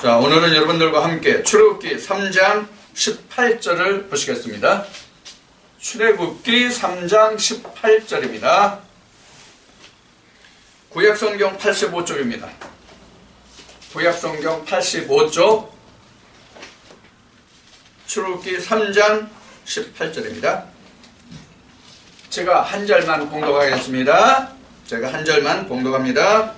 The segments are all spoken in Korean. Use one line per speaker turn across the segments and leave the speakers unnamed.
자, 오늘은 여러분들과 함께 출애굽기 3장 18절을 보시겠습니다. 출애굽기 3장 18절입니다. 구약성경 85쪽입니다. 구약성경 85쪽 출애굽기 3장 18절입니다. 제가 한 절만 봉독하겠습니다. 제가 한 절만 봉독합니다.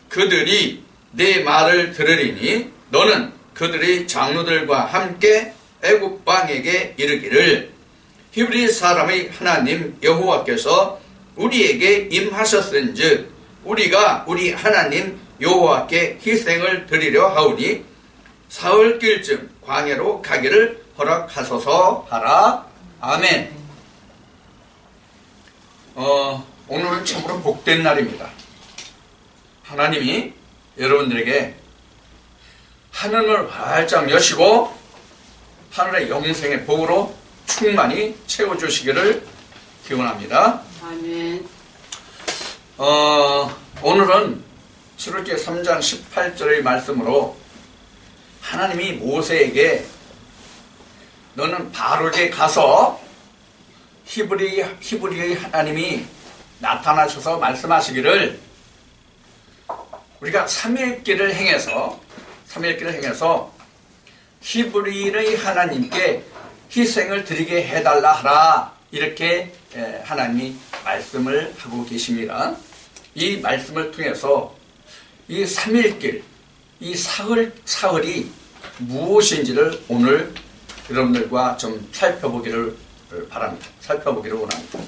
그들이 네 말을 들으리니 너는 그들의 장로들과 함께 애굽 왕에게 이르기를 히브리 사람의 하나님 여호와께서 우리에게 임하셨은즉 우리가 우리 하나님 여호와께 희생을 드리려 하오니 사흘길쯤 광야로 가기를 허락하소서 하라. 아멘. 오늘은 참으로 복된 날입니다. 하나님이 여러분들에게 하늘을 활짝 여시고 하늘의 영생의 복으로 충만히 채워주시기를 기원합니다.
아멘.
오늘은 출애굽기 3장 18절의 말씀으로 하나님이 모세에게 너는 바로에게 가서 히브리의 하나님이 나타나셔서 말씀하시기를 우리가 3일길을 행해서 히브리의 하나님께 희생을 드리게 해달라 하라, 이렇게 하나님이 말씀을 하고 계십니다. 이 말씀을 통해서 이 3일길, 이 사흘이 무엇인지를 오늘 여러분들과 좀 살펴보기를 바랍니다. 살펴보기를 원합니다.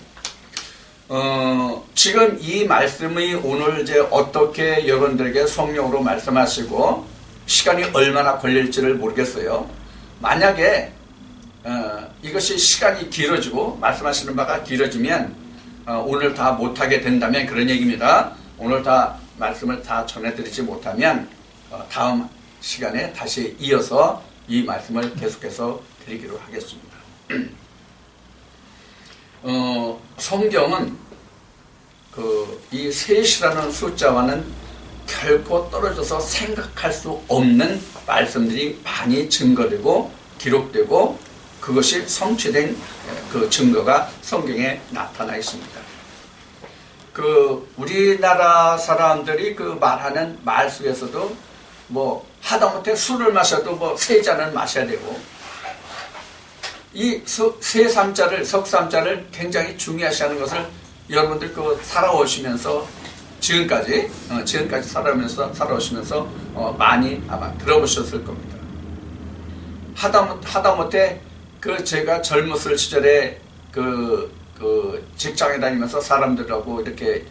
지금 이 말씀이 오늘 이제 어떻게 여러분들에게 성령으로 말씀하시고 시간이 얼마나 걸릴지를 모르겠어요. 만약에 이것이 시간이 길어지고 말씀하시는 바가 길어지면 오늘 다 못하게 된다면 그런 얘기입니다. 오늘 다 말씀을 다 전해드리지 못하면 다음 시간에 다시 이어서 이 말씀을 계속해서 드리기로 하겠습니다. 성경은 이 셋이라는 숫자와는 결코 떨어져서 생각할 수 없는 말씀들이 많이 증거되고 기록되고 그것이 성취된 그 증거가 성경에 나타나 있습니다. 우리나라 사람들이 말하는 말 속에서도 하다못해 술을 마셔도 3잔은 마셔야 되고 이 석삼자를 굉장히 중요시하는 것을 여러분들 살아오시면서 지금까지 살아오시면서 많이 아마 들어보셨을 겁니다. 하다못해 제가 젊었을 시절에 직장에 다니면서 사람들하고 이렇게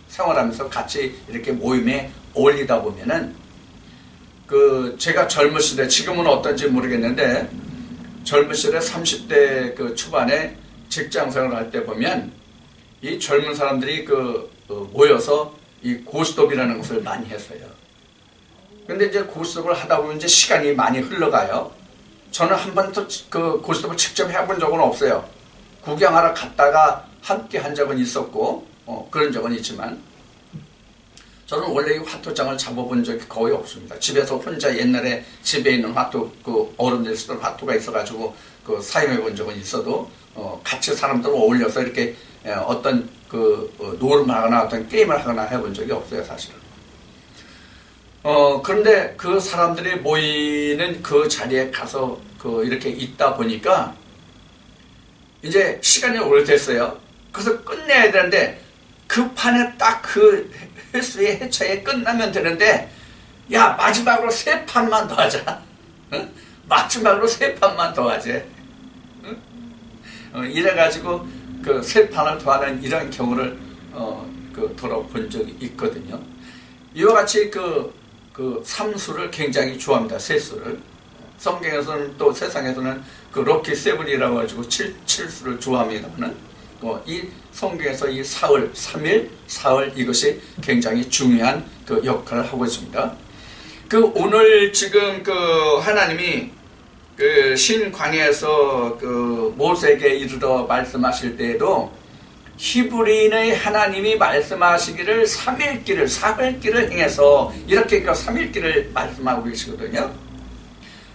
생활하면서 같이 이렇게 모임에 어울리다 보면은 제가 젊었을 때, 지금은 어떤지 모르겠는데 젊은 시절에 30대 초반에 직장 생활을 할 때 보면 이 젊은 사람들이 모여서 이 고스톱이라는 것을 많이 했어요. 근데 이제 고스톱을 하다 보면 이제 시간이 많이 흘러가요. 저는 한 번도 고스톱을 직접 해본 적은 없어요. 구경하러 갔다가 함께 한 적은 있었고 그런 적은 있지만 저는 원래 이 화투장을 잡아본 적이 거의 없습니다. 집에서 혼자 옛날에 집에 있는 화투, 어른들이 쓰던 화투가 있어가지고 사용해 본 적은 있어도 같이 사람들 어울려서 이렇게 어떤 노름을 하거나 어떤 게임을 하거나 해본 적이 없어요, 사실은. 그런데 그 사람들이 모이는 그 자리에 가서 이렇게 있다 보니까 이제 시간이 오래됐어요. 그래서 끝내야 되는데 그 판에 딱 횟수의 해차에 끝나면 되는데 야, 마지막으로 3판만 더 하자. 응? 마지막으로 3판만 더 하자. 응? 이래가지고 3판을 더 하는 이런 경우를 돌아본 적이 있거든요. 이와 같이 삼수를 굉장히 좋아합니다. 세수를. 성경에서는 또 세상에서는 럭키 세븐이라고 가지고 7수를 좋아합니다만은 이 성경에서 이 사흘, 3일, 사흘, 이것이 굉장히 중요한 역할을 하고 있습니다. 오늘 지금 하나님이 신광야에서 모세에게 이르러 말씀하실 때에도 히브리인의 하나님이 말씀하시기를 3일길을 사흘길을 행해서 이렇게 그 3일길을 말씀하고 계시거든요.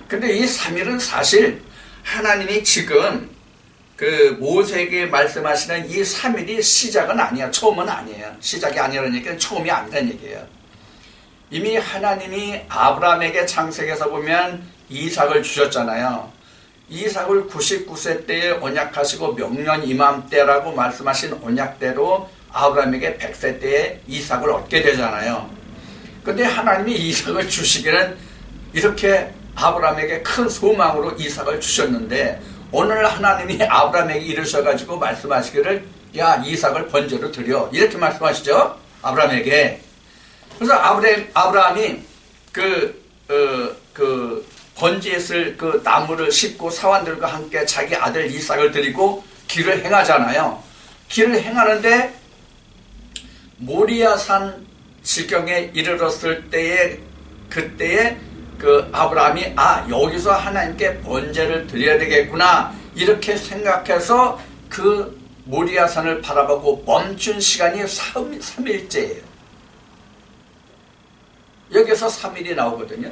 근데 이 3일은 사실 하나님이 지금 그 모세에게 말씀하시는 이 3일이 시작은 아니야. 처음은 아니에요. 시작이 아니라는 얘기는 처음이 아니라는 얘기예요. 이미 하나님이 아브라함에게 창세기에서 보면 이삭을 주셨잖아요. 이삭을 99세 때에 언약하시고 명년 이맘때라고 말씀하신 언약대로 아브라함에게 100세 때에 이삭을 얻게 되잖아요. 근데 하나님이 이삭을 주시기는 이렇게 아브라함에게 큰 소망으로 이삭을 주셨는데 오늘 하나님이 아브라함에게 이르셔가지고 말씀하시기를 야 이삭을 번제로 드려 이렇게 말씀하시죠. 아브라함에게. 그래서 아브라함이 번제했을 그 나무를 싣고 사환들과 함께 자기 아들 이삭을 드리고 길을 행하잖아요. 길을 행하는데 모리아산 지경에 이르렀을 때에 그때에 그 아브라함이 여기서 하나님께 번제를 드려야 되겠구나 이렇게 생각해서 그 모리아산을 바라보고 멈춘 시간이 3일째예요. 여기서 3일이 나오거든요.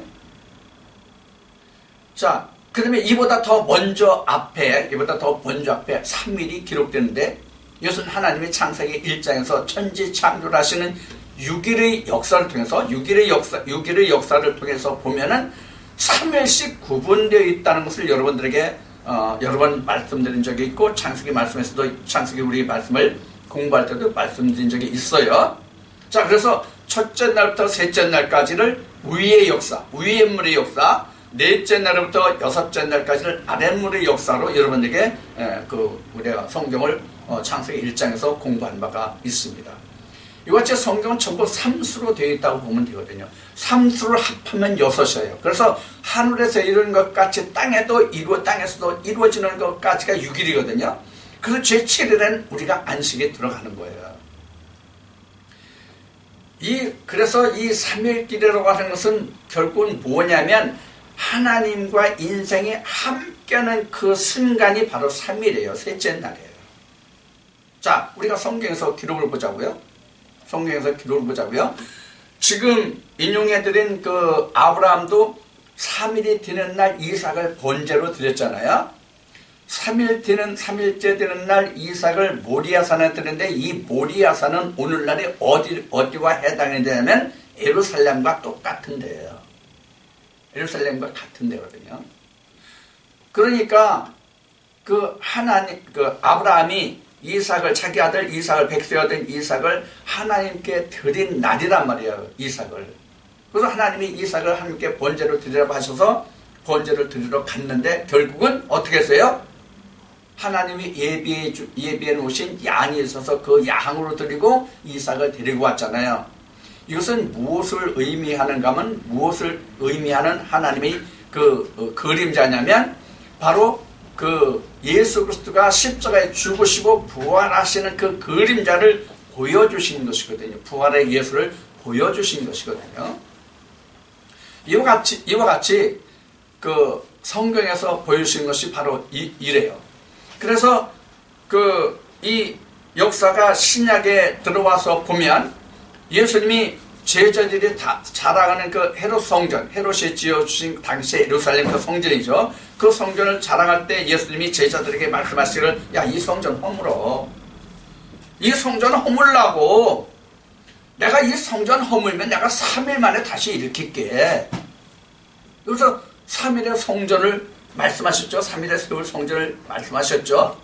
자, 그 다음에 이보다 더 먼저 앞에 3일이 기록되는데 이것은 하나님의 창세기 1장에서 천지 창조를 하시는 6일의 역사를 통해서 6일의 역사를 통해서 보면은 3일씩 구분되어 있다는 것을 여러분들에게 여러 번 말씀드린 적이 있고 창세기 말씀에서도 창세기 우리 말씀을 공부할 때도 말씀드린 적이 있어요. 자, 그래서 첫째 날부터 셋째 날까지를 위의 역사, 위의 물의 역사, 넷째 날부터 여섯째 날까지를 아랫물의 역사로 여러분에게 우리가 성경을 창세기 1장에서 공부한 바가 있습니다. 이같이 성경은 전부 삼수로 되어 있다고 보면 되거든요. 삼수를 합하면 6이에요. 그래서 하늘에서 이루는 것 같이 땅에서도 이루어지는 것까지가 6일이거든요. 그래서 제7일에는 우리가 안식에 들어가는 거예요. 그래서 이 3일길이라고 하는 것은 결국은 뭐냐면 하나님과 인생이 함께하는 그 순간이 바로 3일이에요. 셋째 날이에요. 자, 우리가 성경에서 기록을 보자고요. 지금 인용해드린 그 아브라함도 3일이 되는 날 이삭을 번제로 드렸잖아요. 3일째 되는 날 이삭을 모리아산에 드렸는데 이 모리아산은 오늘날이 어디와 해당이 되냐면 예루살렘과 똑같은 데예요. 예루살렘과 같은 데거든요. 그러니까 아브라함이 이삭을 자기 아들 이삭을 100세가 된 이삭을 하나님께 드린 날이란 말이에요. 이삭을. 그래서 하나님이 이삭을 하나님께 번제로 드리라고 하셔서 번제를 드리러 갔는데 결국은 어떻게 했어요? 하나님이 예비해 놓으신 양이 있어서 그 양으로 드리고 이삭을 데리고 왔잖아요. 이것은 무엇을 의미하는가 하면 무엇을 의미하는 하나님의 그림자냐면 바로 예수 그리스도가 십자가에 죽으시고 부활하시는 그 그림자를 보여주신 것이거든요. 부활의 예수를 보여주신 것이거든요. 이와 같이 그 성경에서 보여주신 것이 바로 이래요. 그래서 이 역사가 신약에 들어와서 보면 예수님이 제자들이 다 자랑하는 그 헤롯 성전, 헤롯이 지어주신 당시의 예루살렘 그 성전이죠. 그 성전을 자랑할 때 예수님이 제자들에게 말씀하시기를 야, 이 성전 허물어. 이 성전 허물라고. 내가 이 성전 허물면 내가 3일 만에 다시 일으킬게. 그래서 3일의 성전을 말씀하셨죠. 3일에 세울 성전을 말씀하셨죠.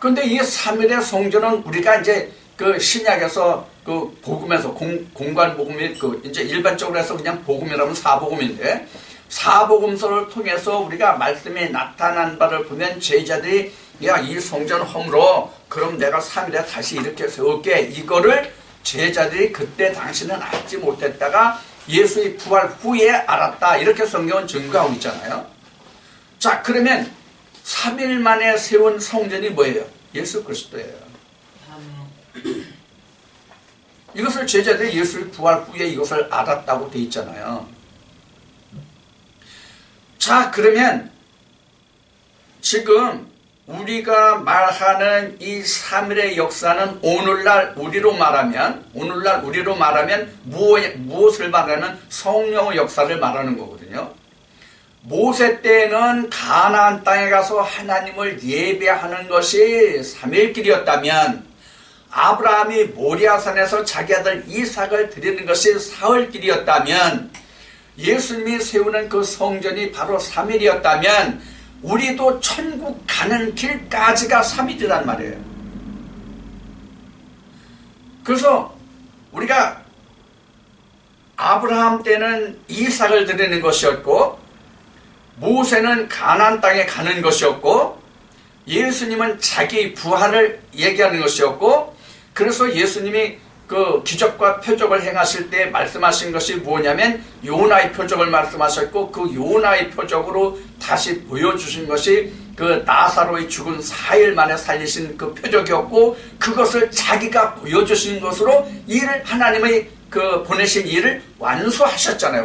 그런데 이 3일의 성전은 우리가 이제 그 신약에서 그 복음에서 공간 복음이 이제 일반적으로 해서 그냥 복음이라면 사복음인데 사복음서를 통해서 우리가 말씀이 나타난 바를 보면 제자들이 야, 이 성전 허물어. 그럼 내가 3일에 다시 이렇게 세울게. 이거를 제자들이 그때 당시는 알지 못했다가 예수의 부활 후에 알았다. 이렇게 성경은 증거하고 있잖아요. 자, 그러면 3일 만에 세운 성전이 뭐예요? 예수 그리스도예요. 이것을 제자들이 예수의 부활 후에 이것을 알았다고 돼 있잖아요. 자, 그러면 지금 우리가 말하는 이 3일의 역사는 오늘날 우리로 말하면 무엇을 말하면 성령의 역사를 말하는 거거든요. 모세 때는 가나안 땅에 가서 하나님을 예배하는 것이 3일길이었다면 아브라함이 모리아산에서 자기 아들 이삭을 드리는 것이 사흘길이었다면 예수님이 세우는 그 성전이 바로 3일이었다면 우리도 천국 가는 길까지가 3일이란 말이에요. 그래서 우리가 아브라함 때는 이삭을 드리는 것이었고 모세는 가나안 땅에 가는 것이었고 예수님은 자기 부활을 얘기하는 것이었고 그래서 예수님이 그 기적과 표적을 행하실 때 말씀하신 것이 뭐냐면 요나의 표적을 말씀하셨고 그 요나의 표적으로 다시 보여주신 것이 그 나사로의 죽은 4일 만에 살리신 그 표적이었고 그것을 자기가 보여주신 것으로 일을 하나님의 그 보내신 일을 완성하셨잖아요.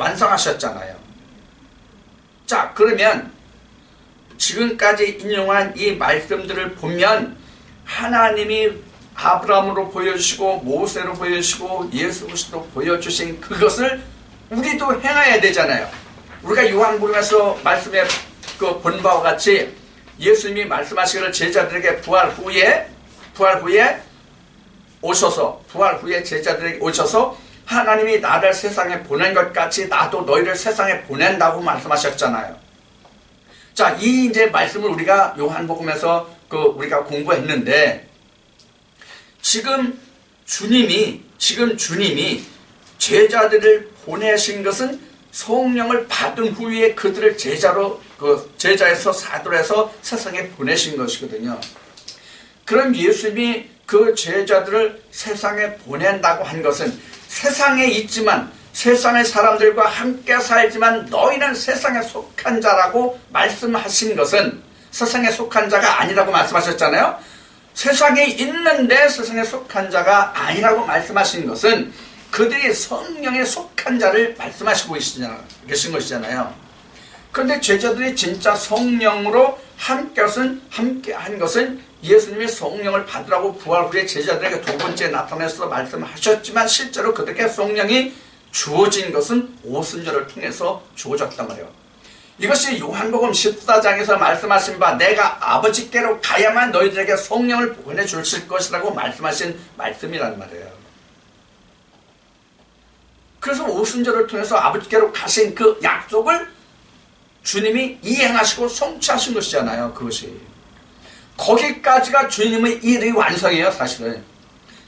자, 그러면 지금까지 인용한 이 말씀들을 보면 하나님이 아브라함으로 보여주시고 모세로 보여주시고 예수 그리스도로 보여주신 그것을 우리도 행해야 되잖아요. 우리가 요한복음에서 말씀에 그 본 바와 같이 예수님이 말씀하시기를 제자들에게 부활 후에 제자들에게 오셔서 하나님이 나를 세상에 보낸 것 같이 나도 너희를 세상에 보낸다고 말씀하셨잖아요. 자, 이 이제 말씀을 우리가 요한복음에서 우리가 공부했는데 지금 주님이 제자들을 보내신 것은 성령을 받은 후에 그들을 제자에서 사도로 해서 세상에 보내신 것이거든요. 그럼 예수님이 그 제자들을 세상에 보낸다고 한 것은 세상에 있지만 세상의 사람들과 함께 살지만 너희는 세상에 속한 자라고 말씀하신 것은 세상에 속한 자가 아니라고 말씀하셨잖아요. 세상에 있는데 세상에 속한 자가 아니라고 말씀하신 것은 그들이 성령에 속한 자를 말씀하시고 계신 것이잖아요. 그런데 제자들이 진짜 성령으로 함께 한 것은 예수님이 성령을 받으라고 부활 후에 제자들에게 두 번째 나타나서 말씀하셨지만 실제로 그들에게 성령이 주어진 것은 오순절을 통해서 주어졌단 말이에요. 이것이 요한복음 14장에서 말씀하신 바 내가 아버지께로 가야만 너희들에게 성령을 보내주실 것이라고 말씀하신 말씀이란 말이에요. 그래서 오순절을 통해서 아버지께로 가신 그 약속을 주님이 이행하시고 성취하신 것이잖아요. 그것이 거기까지가 주님의 일의 완성이에요. 사실은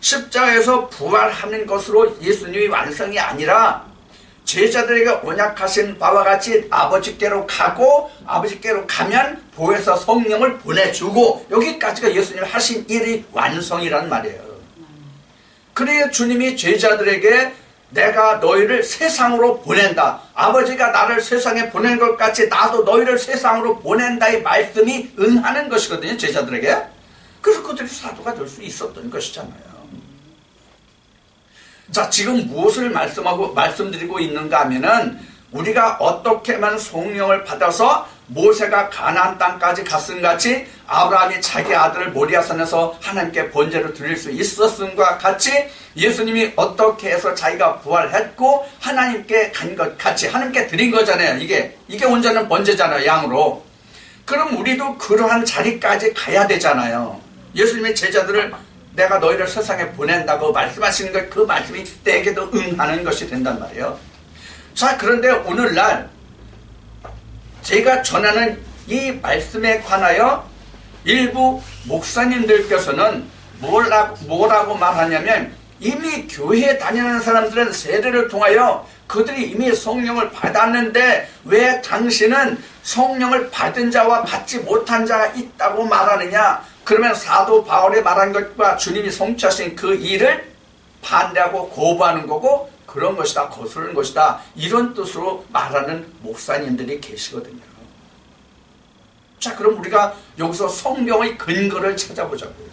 십자가에서 부활하는 것으로 예수님이 완성이 아니라 제자들에게 언약하신 바와 같이 아버지께로 가고 아버지께로 가면 보혜사 성령을 보내주고 여기까지가 예수님이 하신 일의 완성이란 말이에요. 그래야 주님이 제자들에게 내가 너희를 세상으로 보낸다. 아버지가 나를 세상에 보낸 것 같이 나도 너희를 세상으로 보낸다의 말씀이 응하는 것이거든요. 제자들에게. 그래서 그들이 사도가 될 수 있었던 것이잖아요. 자, 지금 무엇을 말씀드리고 있는가 하면은 우리가 어떻게만 성령을 받아서 모세가 가나안 땅까지 갔음 같이 아브라함이 자기 아들을 모리아산에서 하나님께 번제로 드릴 수 있었음과 같이 예수님이 어떻게 해서 자기가 부활했고 하나님께 간 것 같이 하나님께 드린 거잖아요. 이게 온전한 번제잖아요. 양으로. 그럼 우리도 그러한 자리까지 가야 되잖아요. 예수님의 제자들을 내가 너희를 세상에 보낸다고 말씀하시는 것, 그 말씀이 때에게도 응하는 것이 된단 말이에요. 자, 그런데 오늘날 제가 전하는 이 말씀에 관하여 일부 목사님들께서는 뭐라고 말하냐면 이미 교회에 다니는 사람들은 세례를 통하여 그들이 이미 성령을 받았는데 왜 당신은 성령을 받은 자와 받지 못한 자가 있다고 말하느냐. 그러면 사도 바울이 말한 것과 주님이 성취하신 그 일을 반대하고 거부하는 거고 그런 것이다, 거스르는 것이다, 이런 뜻으로 말하는 목사님들이 계시거든요. 자, 그럼 우리가 여기서 성경의 근거를 찾아보자고요.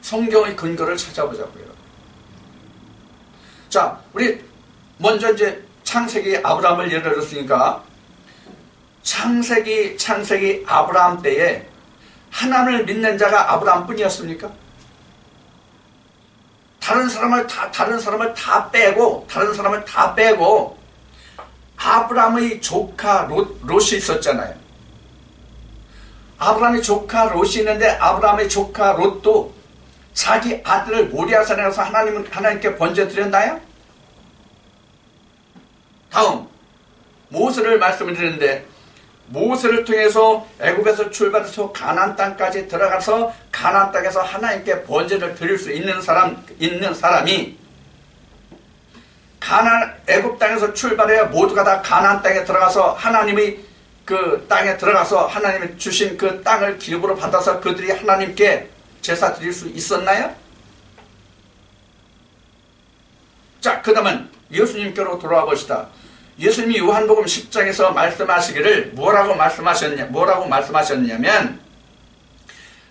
성경의 근거를 찾아보자고요. 자, 우리 먼저 이제 창세기 아브라함을 예를 들었으니까 창세기 아브라함 때에 하나님을 믿는 자가 아브라함뿐이었습니까? 다른 사람을 다 빼고 아브라함의 조카 롯이 있었잖아요. 아브라함의 조카 롯이 있는데 아브라함의 조카 롯도 자기 아들을 모리아산에 가서 하나님께 번제드렸나요? 다음 모세를 말씀을 드리는데, 모세를 통해서 애굽에서 출발해서 가나안 땅까지 들어가서 가나안 땅에서 하나님께 번제를 드릴 수 있는 사람이 애굽 땅에서 출발해 모두가 다 가나안 땅에 들어가서 하나님의 그 땅에 들어가서 하나님이 주신 그 땅을 기업으로 받아서 그들이 하나님께 제사 드릴 수 있었나요? 자, 그 다음은 예수님께로 돌아와 봅시다. 예수님이 요한복음 10장에서 말씀하시기를 뭐라고 말씀하셨냐면,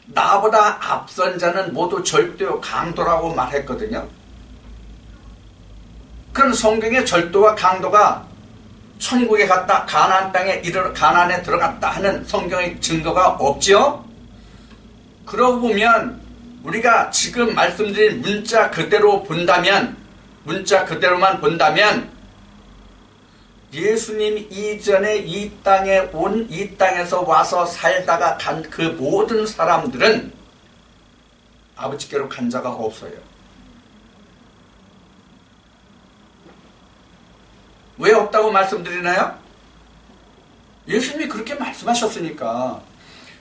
나보다 앞선 자는 모두 절대요 강도라고 말했거든요. 그럼 성경의 절도와 강도가 천국에 갔다 가나안에 들어갔다 하는 성경의 증거가 없지요? 그러고 보면 우리가 지금 말씀드린 문자 그대로만 본다면 예수님 이전에 이 땅에서 와서 살다가 간 그 모든 사람들은 아버지께로 간 자가 없어요. 왜 없다고 말씀드리나요? 예수님이 그렇게 말씀하셨으니까.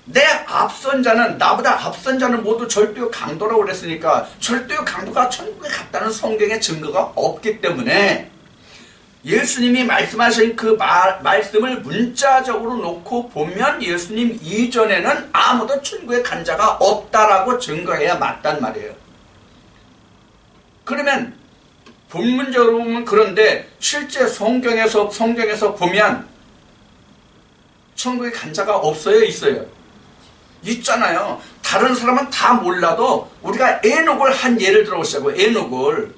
나보다 앞선 자는 모두 절대요 강도라고 그랬으니까, 절대요 강도가 천국에 갔다는 성경의 증거가 없기 때문에 예수님이 말씀하신 그 말씀을 문자적으로 놓고 보면 예수님 이전에는 아무도 천국에 간 자가 없다라고 증거해야 맞단 말이에요. 그러면 본문적으로 보면 그런데 실제 성경에서 보면 천국에 간 자가 없어요, 있어요? 있잖아요. 다른 사람은 다 몰라도 우리가 에녹을 한 예를 들어보자고. 에녹을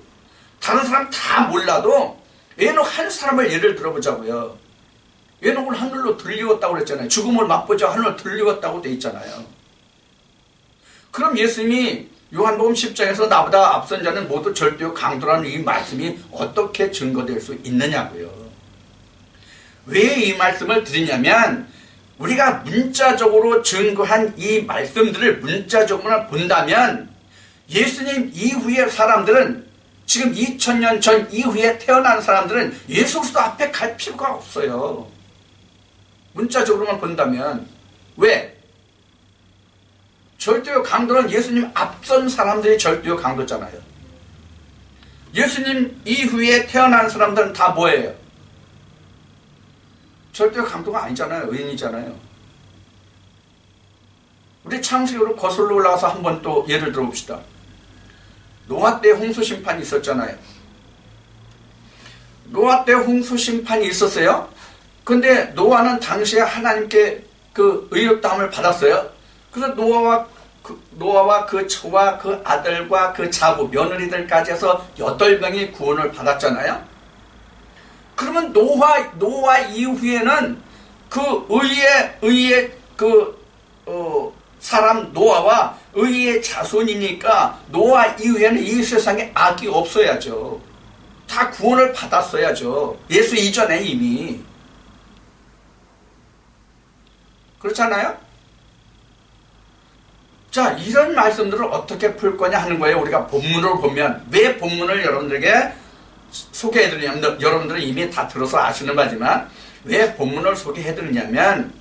다른 사람 다 몰라도 에녹 한 사람을 예를 들어보자고요. 에녹을 하늘로 들리웠다고 그랬잖아요. 죽음을 맛보자 하늘로 들리웠다고 돼 있잖아요. 그럼 예수님이 요한복음 10장에서 나보다 앞선 자는 모두 절대요 강도라는 이 말씀이 어떻게 증거될 수 있느냐고요. 왜 이 말씀을 드리냐면, 우리가 문자적으로 증거한 이 말씀들을 문자적으로 본다면 예수님 이후의 사람들은, 지금 2000년 전 이후에 태어난 사람들은 예수 그리스도 앞에 갈 필요가 없어요. 문자적으로만 본다면. 왜? 절대요 강도는 예수님 앞선 사람들이 절대요 강도잖아요. 예수님 이후에 태어난 사람들은 다 뭐예요? 절대요 강도가 아니잖아요. 의인이잖아요. 우리 창세기로 거슬러 올라가서 한번 또 예를 들어봅시다. 노아 때 홍수 심판이 있었잖아요. 노아 때 홍수 심판이 있었어요. 근데 노아는 당시에 하나님께 그 의롭다함을 받았어요. 그래서 노아와 그 처와 그 아들과 그 자부, 며느리들까지 해서 8명이 구원을 받았잖아요. 그러면 노아 이후에는 그 의의 사람 노아와 의의 자손이니까 노아 이후에는 이 세상에 악이 없어야죠. 다 구원을 받았어야죠. 예수 이전에 이미. 그렇잖아요? 자, 이런 말씀들을 어떻게 풀 거냐 하는 거예요. 우리가 본문을 보면. 왜 본문을 여러분들에게 소개해드리냐면, 여러분들은 이미 다 들어서 아시는 바지만 왜 본문을 소개해드리냐면,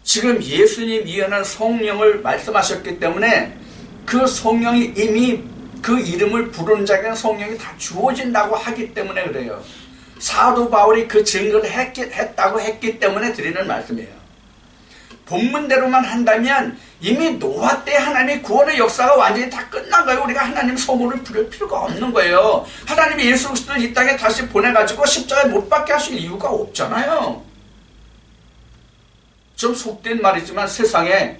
지금 예수님 이어는 성령을 말씀하셨기 때문에 그 성령이 이미 그 이름을 부르는 자에게는 성령이 다 주어진다고 하기 때문에 그래요. 사도 바울이 그 증거를 했다고 했기 때문에 드리는 말씀이에요. 본문대로만 한다면 이미 노아 때 하나님의 구원의 역사가 완전히 다 끝난 거예요. 우리가 하나님 소문을 부를 필요가 없는 거예요. 하나님이 예수 그리스도를 이 땅에 다시 보내가지고 십자가에 못 박게 하실 이유가 없잖아요. 좀 속된 말이지만 세상에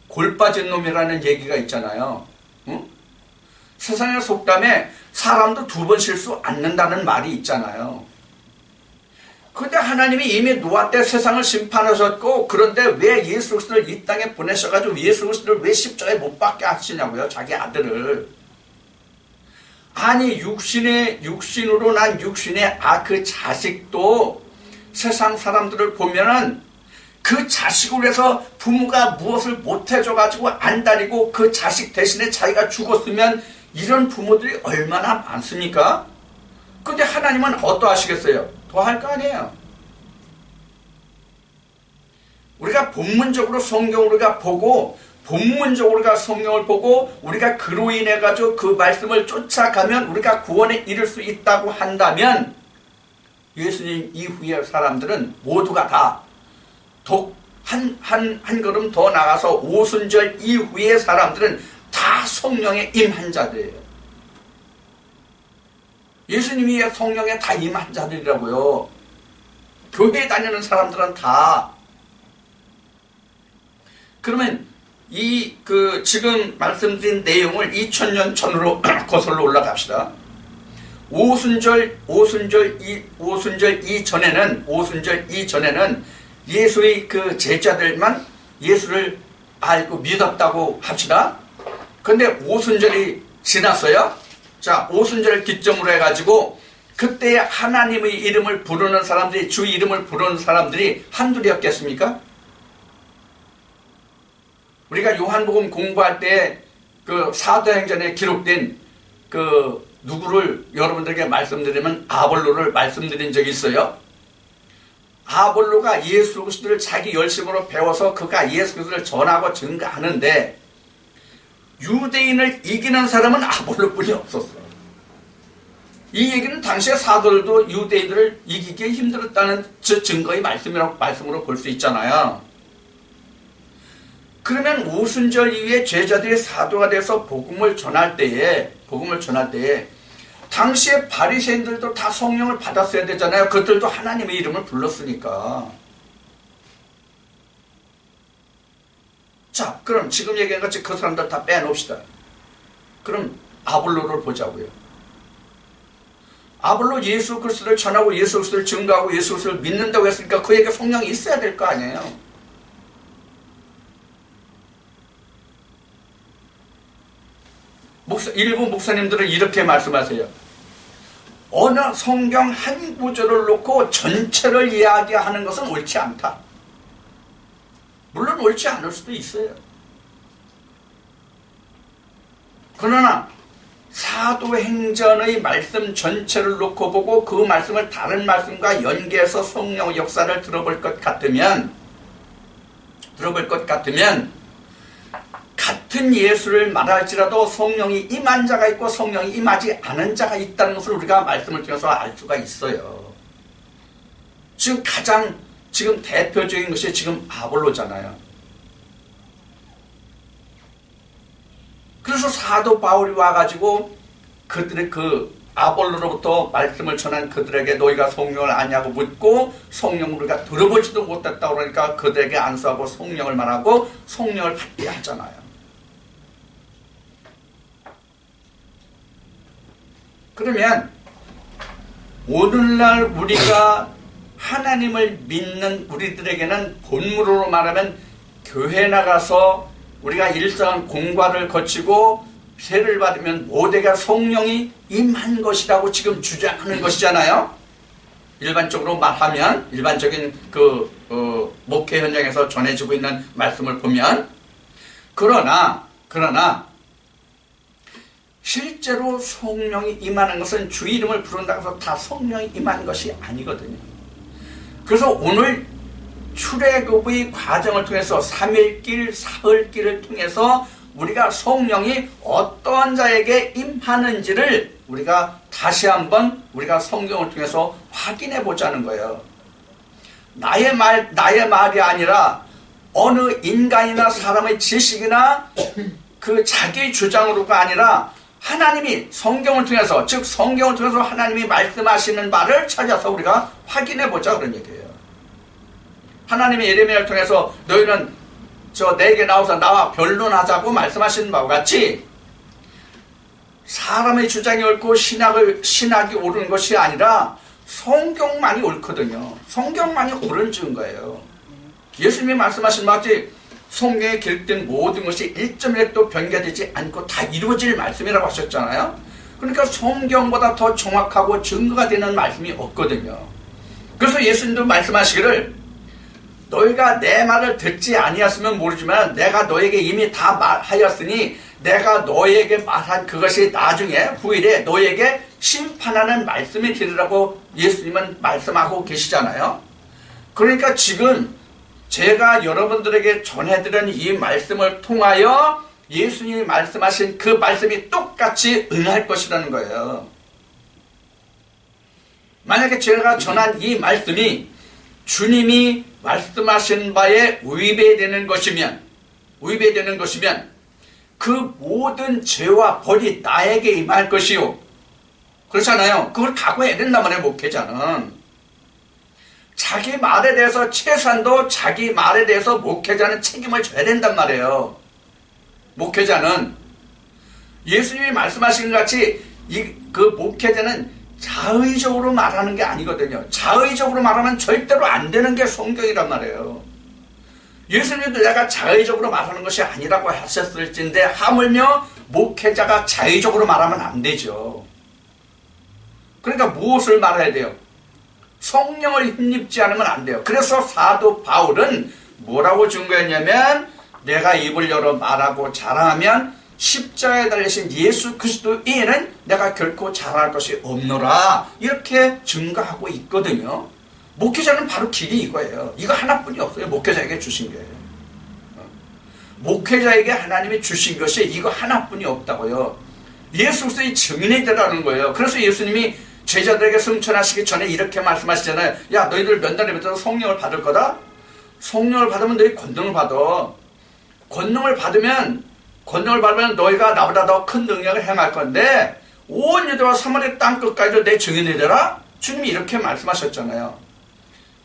골 빠진 놈이라는 얘기가 있잖아요. 세상의 속담에 사람도 2번 실수 않는다는 말이 있잖아요. 근데 하나님이 이미 노아 때 세상을 심판하셨고, 그런데 왜 예수 그리스도를 이 땅에 보내셔가지고 예수 그리스도를 왜 십자가에 못 박게 하시냐고요, 자기 아들을. 아니 육신으로 난 육신의 그 자식도 세상 사람들을 보면은 그 자식을 위해서 부모가 무엇을 못해줘가지고 안 다니고 그 자식 대신에 자기가 죽었으면 이런 부모들이 얼마나 많습니까? 근데 하나님은 어떠하시겠어요? 더 할 거 아니에요. 우리가 본문적으로 성경을 우리가 보고, 본문적으로 우리가 성경을 보고 우리가 그로 인해 가지고 그 말씀을 쫓아가면 우리가 구원에 이를 수 있다고 한다면, 예수님 이후의 사람들은 모두가 다 한 걸음 더 나가서 오순절 이후의 사람들은 다 성령에 임한 자들이에요. 예수님이 성령에 다 임한 자들이라고요. 교회에 다니는 사람들은 다. 그러면 지금 말씀드린 내용을 2000년 전으로 거슬러 올라갑시다. 오순절 이전에는 예수의 그 제자들만 예수를 알고 믿었다고 합시다. 근데 오순절이 지났어요. 자, 오순절을 기점으로 해가지고 그때 하나님의 이름을 부르는 사람들이, 주 이름을 부르는 사람들이 한둘이었겠습니까? 우리가 요한복음 공부할 때 그 사도행전에 기록된 그 누구를 여러분들에게 말씀드리면 아볼로를 말씀드린 적이 있어요. 아볼로가 예수 그리스도를 자기 열심으로 배워서 그가 예수 그리스도를 전하고 증거하는데 유대인을 이기는 사람은 아볼로뿐이 없었어요. 이 얘기는 당시의 사도들도 유대인들을 이기기 힘들었다는 증거의 말씀으로 볼 수 있잖아요. 그러면 오순절 이후에 제자들이 사도가 돼서 복음을 전할 때에 당시에 바리새인들도 다 성령을 받았어야 되잖아요. 그들도 하나님의 이름을 불렀으니까. 자, 그럼 지금 얘기한 것처럼 그 사람들 다 빼놓읍시다. 그럼 아볼로를 보자고요. 아볼로 예수 그리스도를 전하고 예수 그리스도를 증거하고 예수 그리스도를 믿는다고 했으니까 그에게 성령이 있어야 될 거 아니에요. 일부 목사님들은 이렇게 말씀하세요. 어느 성경 한 구절을 놓고 전체를 이야기하는 것은 옳지 않다. 물론 옳지 않을 수도 있어요. 그러나 사도행전의 말씀 전체를 놓고 보고 그 말씀을 다른 말씀과 연계해서 성령의 역사를 들어볼 것 같으면 같은 예수를 말할지라도 성령이 임한 자가 있고 성령이 임하지 않은 자가 있다는 것을 우리가 말씀을 통해서 알 수가 있어요. 지금 대표적인 것이 지금 아볼로잖아요. 그래서 사도 바울이 와가지고 그들의 그 아볼로로부터 말씀을 전한 그들에게 너희가 성령을 아냐고 묻고 성령을 우리가 들어보지도 못했다고 그러니까 그들에게 안수하고 성령을 말하고 성령을 받게 하잖아요. 그러면 오늘날 우리가 하나님을 믿는 우리들에게는 본문으로 말하면 교회 나가서 우리가 일정한 공과를 거치고 세를 받으면 모두가 성령이 임한 것이라고 지금 주장하는 것이잖아요. 일반적으로 말하면 일반적인 목회 현장에서 전해지고 있는 말씀을 보면 그러나 실제로 성령이 임하는 것은 주 이름을 부른다고 해서 다 성령이 임하는 것이 아니거든요. 그래서 오늘 출애굽의 과정을 통해서 3일길, 사흘길을 통해서 우리가 성령이 어떤 자에게 임하는지를 우리가 다시 한번 우리가 성경을 통해서 확인해 보자는 거예요. 나의 말이 아니라 어느 인간이나 사람의 지식이나 그 자기 주장으로가 아니라 하나님이 성경을 통해서, 즉 성경을 통해서 하나님이 말씀하시는 말을 찾아서 우리가 확인해 보자 그런 얘기예요. 하나님이 예레미야를 통해서 너희는 내게 나와서 나와 변론하자고 말씀하시는 바와 같이 사람의 주장이 옳고 신학이 옳은 것이 아니라 성경만이 옳거든요. 성경만이 옳은 증거예요. 예수님이 말씀하신 바같이 성경에 기록된 모든 것이 1.1도 변개되지 않고 다 이루어질 말씀이라고 하셨잖아요. 그러니까 성경보다 더 정확하고 증거가 되는 말씀이 없거든요. 그래서 예수님도 말씀하시기를 너희가 내 말을 듣지 아니었으면 모르지만 내가 너에게 이미 다 말하였으니 내가 너에게 말한 그것이 나중에 후일에 너에게 심판하는 말씀이 되리라고 예수님은 말씀하고 계시잖아요. 그러니까 지금 제가 여러분들에게 전해드린 이 말씀을 통하여 예수님이 말씀하신 그 말씀이 똑같이 응할 것이라는 거예요. 만약에 제가 전한 이 말씀이 주님이 말씀하신 바에 위배되는 것이면 그 모든 죄와 벌이 나에게 임할 것이요. 그렇잖아요. 그걸 각오해야 된단 말이에요. 목회자는. 자기 말에 대해서 최소한도 자기 말에 대해서 목회자는 책임을 져야 된단 말이에요. 목회자는 예수님이 말씀하신 것 같이 그 목회자는 자의적으로 말하는 게 아니거든요. 자의적으로 말하면 절대로 안 되는 게 성경이란 말이에요. 예수님도 내가 자의적으로 말하는 것이 아니라고 하셨을진데 하물며 목회자가 자의적으로 말하면 안 되죠. 그러니까 무엇을 말해야 돼요? 성령을 힘입지 않으면 안 돼요. 그래서 사도 바울은 뭐라고 증거했냐면 내가 입을 열어 말하고 자랑하면 십자가에 달리신 예수 그리스도 외에는 내가 결코 자랑할 것이 없노라 이렇게 증거하고 있거든요. 목회자는 바로 길이 이거예요. 이거 하나뿐이 없어요. 목회자에게 주신 게. 목회자에게 하나님이 주신 것이 이거 하나뿐이 없다고요. 예수 그리스도의 증인이 되라는 거예요. 그래서 예수님이 제자들에게 승천하시기 전에 이렇게 말씀하시잖아요. 야 너희들 몇 날에 뱉어서 성령을 받을 거다. 성령을 받으면 너희 권능을 받아. 권능을 받으면 너희가 나보다 더 큰 능력을 행할 건데 온 유대와 사마리아 땅 끝까지도 내 증인이 되라. 주님이 이렇게 말씀하셨잖아요.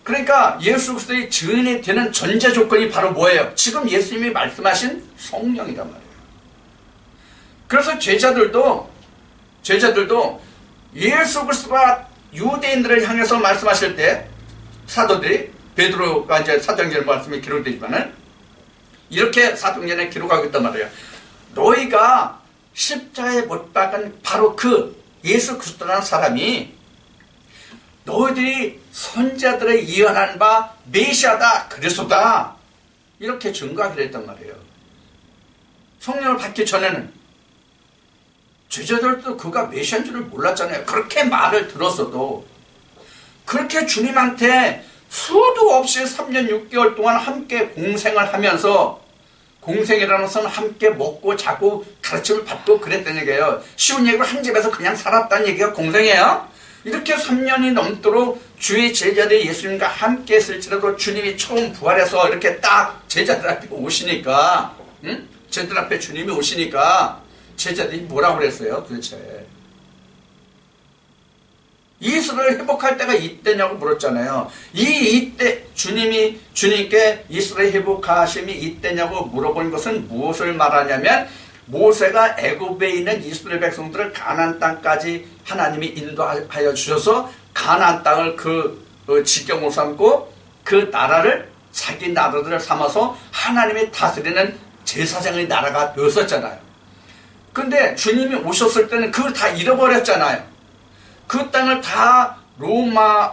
그러니까 예수 그리스도의 증인이 되는 전제 조건이 바로 뭐예요? 지금 예수님이 말씀하신 성령이란 말이에요. 그래서 제자들도 예수 그리스도가 유대인들을 향해서 말씀하실 때 사도들이 베드로가 이제 사도행전 말씀이 기록되지만은 이렇게 사도행전에 기록하고 있단 말이에요. 너희가 십자가에 못 박은 바로 그 예수 그리스도라는 사람이 너희들이 선자들의 예언한 바 메시아다 그리스도다 이렇게 증거하기로 했단 말이에요. 성령을 받기 전에는 제자들도 그가 메시아인 줄을 몰랐잖아요. 그렇게 말을 들었어도 그렇게 주님한테 수도 없이 3년 6개월 동안 함께 공생을 하면서 공생이라는 것은 함께 먹고 자고 가르침을 받고 그랬다는 얘기예요. 쉬운 얘기로 한 집에서 그냥 살았다는 얘기가 공생이에요. 이렇게 3년이 넘도록 주의 제자들이 예수님과 함께 했을지라도 주님이 처음 부활해서 이렇게 딱 제자들 앞에 오시니까 제자들 앞에 주님이 오시니까 제자들이 뭐라고 그랬어요 도대체? 이스라엘 회복할 때가 이때냐고 물었잖아요. 이때 주님께 이스라엘 회복하심이 이때냐고 물어본 것은 무엇을 말하냐면 모세가 애굽에 있는 이스라엘 백성들을 가나안 땅까지 하나님이 인도하여 주셔서 가나안 땅을 그 지경으로 삼고 그 나라를 자기 나라를 삼아서 하나님이 다스리는 제사장의 나라가 되었었잖아요. 근데 주님이 오셨을 때는 그걸 다 잃어버렸잖아요. 그 땅을 다 로마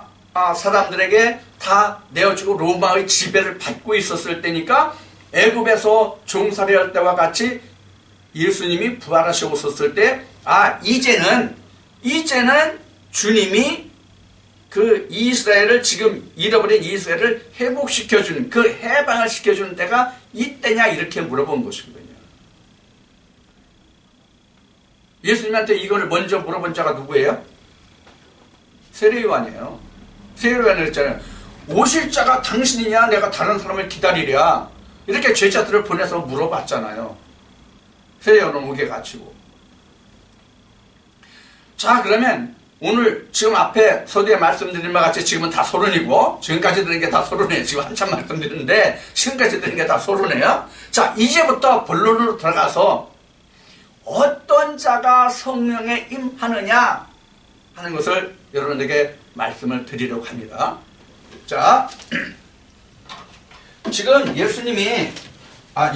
사람들에게 다 내어주고 로마의 지배를 받고 있었을 때니까 애굽에서 종살이 할 때와 같이 예수님이 부활하셔 오셨을 때 이제는 주님이 그 이스라엘을 지금 잃어버린 이스라엘을 회복시켜주는 그 해방을 시켜주는 때가 이때냐 이렇게 물어본 것이거든요. 예수님한테 이거를 먼저 물어본 자가 누구예요? 세례요한이에요. 세례요한이 했잖아요. 오실 자가 당신이냐 내가 다른 사람을 기다리랴 이렇게 제자들을 보내서 물어봤잖아요. 세례요한은 오게 가지고. 자 그러면 오늘 지금 앞에 서두에 말씀드린 바 같이 지금은 다 서론이고 지금까지 들은 게 다 서론이에요. 지금 한참 말씀드리는데 지금까지 들은 게 다 서론이에요. 자 이제부터 본론으로 들어가서 어떤 자가 성령에 임하느냐 하는 것을 여러분에게 말씀을 드리려고 합니다. 자, 지금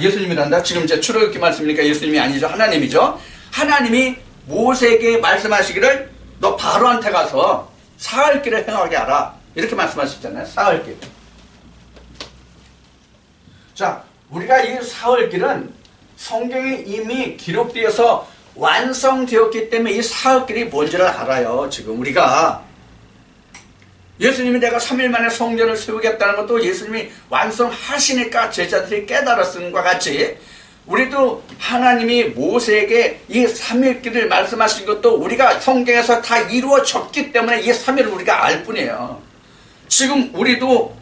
예수님이란다. 지금 이제 출애굽기 말씀이니까 예수님이 아니죠. 하나님이죠. 하나님이 모세에게 말씀하시기를 너 바로한테 가서 사흘길을 행하게 하라. 이렇게 말씀하셨잖아요. 사흘길. 자, 우리가 이 사흘길은 성경에 이미 기록되어서 완성되었기 때문에 이 사흘길이 뭔지를 알아요. 지금 우리가 예수님이 내가 3일 만에 성전을 세우겠다는 것도 예수님이 완성하시니까 제자들이 깨달았은 것과 같이 우리도 하나님이 모세에게 이 3일길을 말씀하신 것도 우리가 성경에서 다 이루어졌기 때문에 이 3일을 우리가 알 뿐이에요. 지금 우리도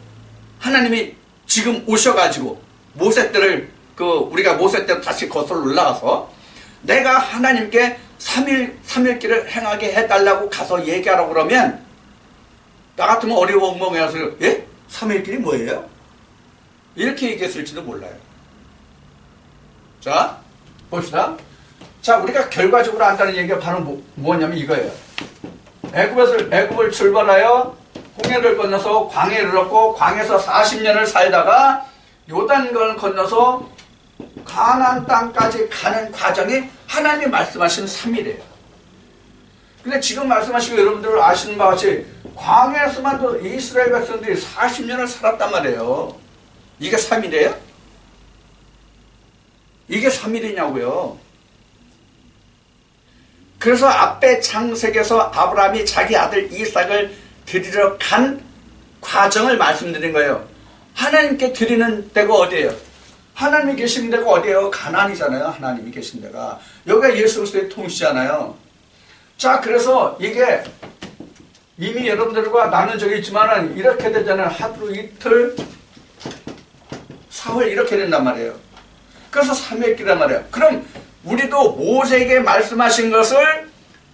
하나님이 지금 오셔가지고 모세 때를 우리가 모세 때 다시 거슬러 올라가서 내가 하나님께 3일길을 행하게 해달라고 가서 얘기하라고 그러면 나 같으면 어리벙벙해서 예? 3일길이 뭐예요? 이렇게 얘기했을지도 몰라요. 자, 봅시다. 자, 우리가 결과적으로 안다는 얘기가 바로 뭐냐면 이거예요. 애굽을 출발하여 홍해를 건너서 광야에 이르렀고 광야에서 40년을 살다가 요단강을 건너서 가나안 땅까지 가는 과정이 하나님이 말씀하신 3일이에요. 근데 지금 말씀하시고 여러분들 아시는 바와 같이 광야에서만도 이스라엘 백성들이 40년을 살았단 말이에요. 이게 3일이에요? 이게 3일이냐고요. 그래서 앞에 창세기에서 아브라함이 자기 아들 이삭을 드리러 간 과정을 말씀드린 거예요. 하나님께 드리는 데가 어디예요? 하나님이 계신 데가 어디예요? 가나안이잖아요. 하나님이 계신 데가. 여기가 예수 그리스도의 통치잖아요. 자, 그래서 이게 이미 여러분들과 나눈 적이 있지만은 이렇게 되잖아요. 하루 이틀 사흘 이렇게 된단 말이에요. 그래서 3일길이란 말이에요. 그럼 우리도 모세에게 말씀하신 것을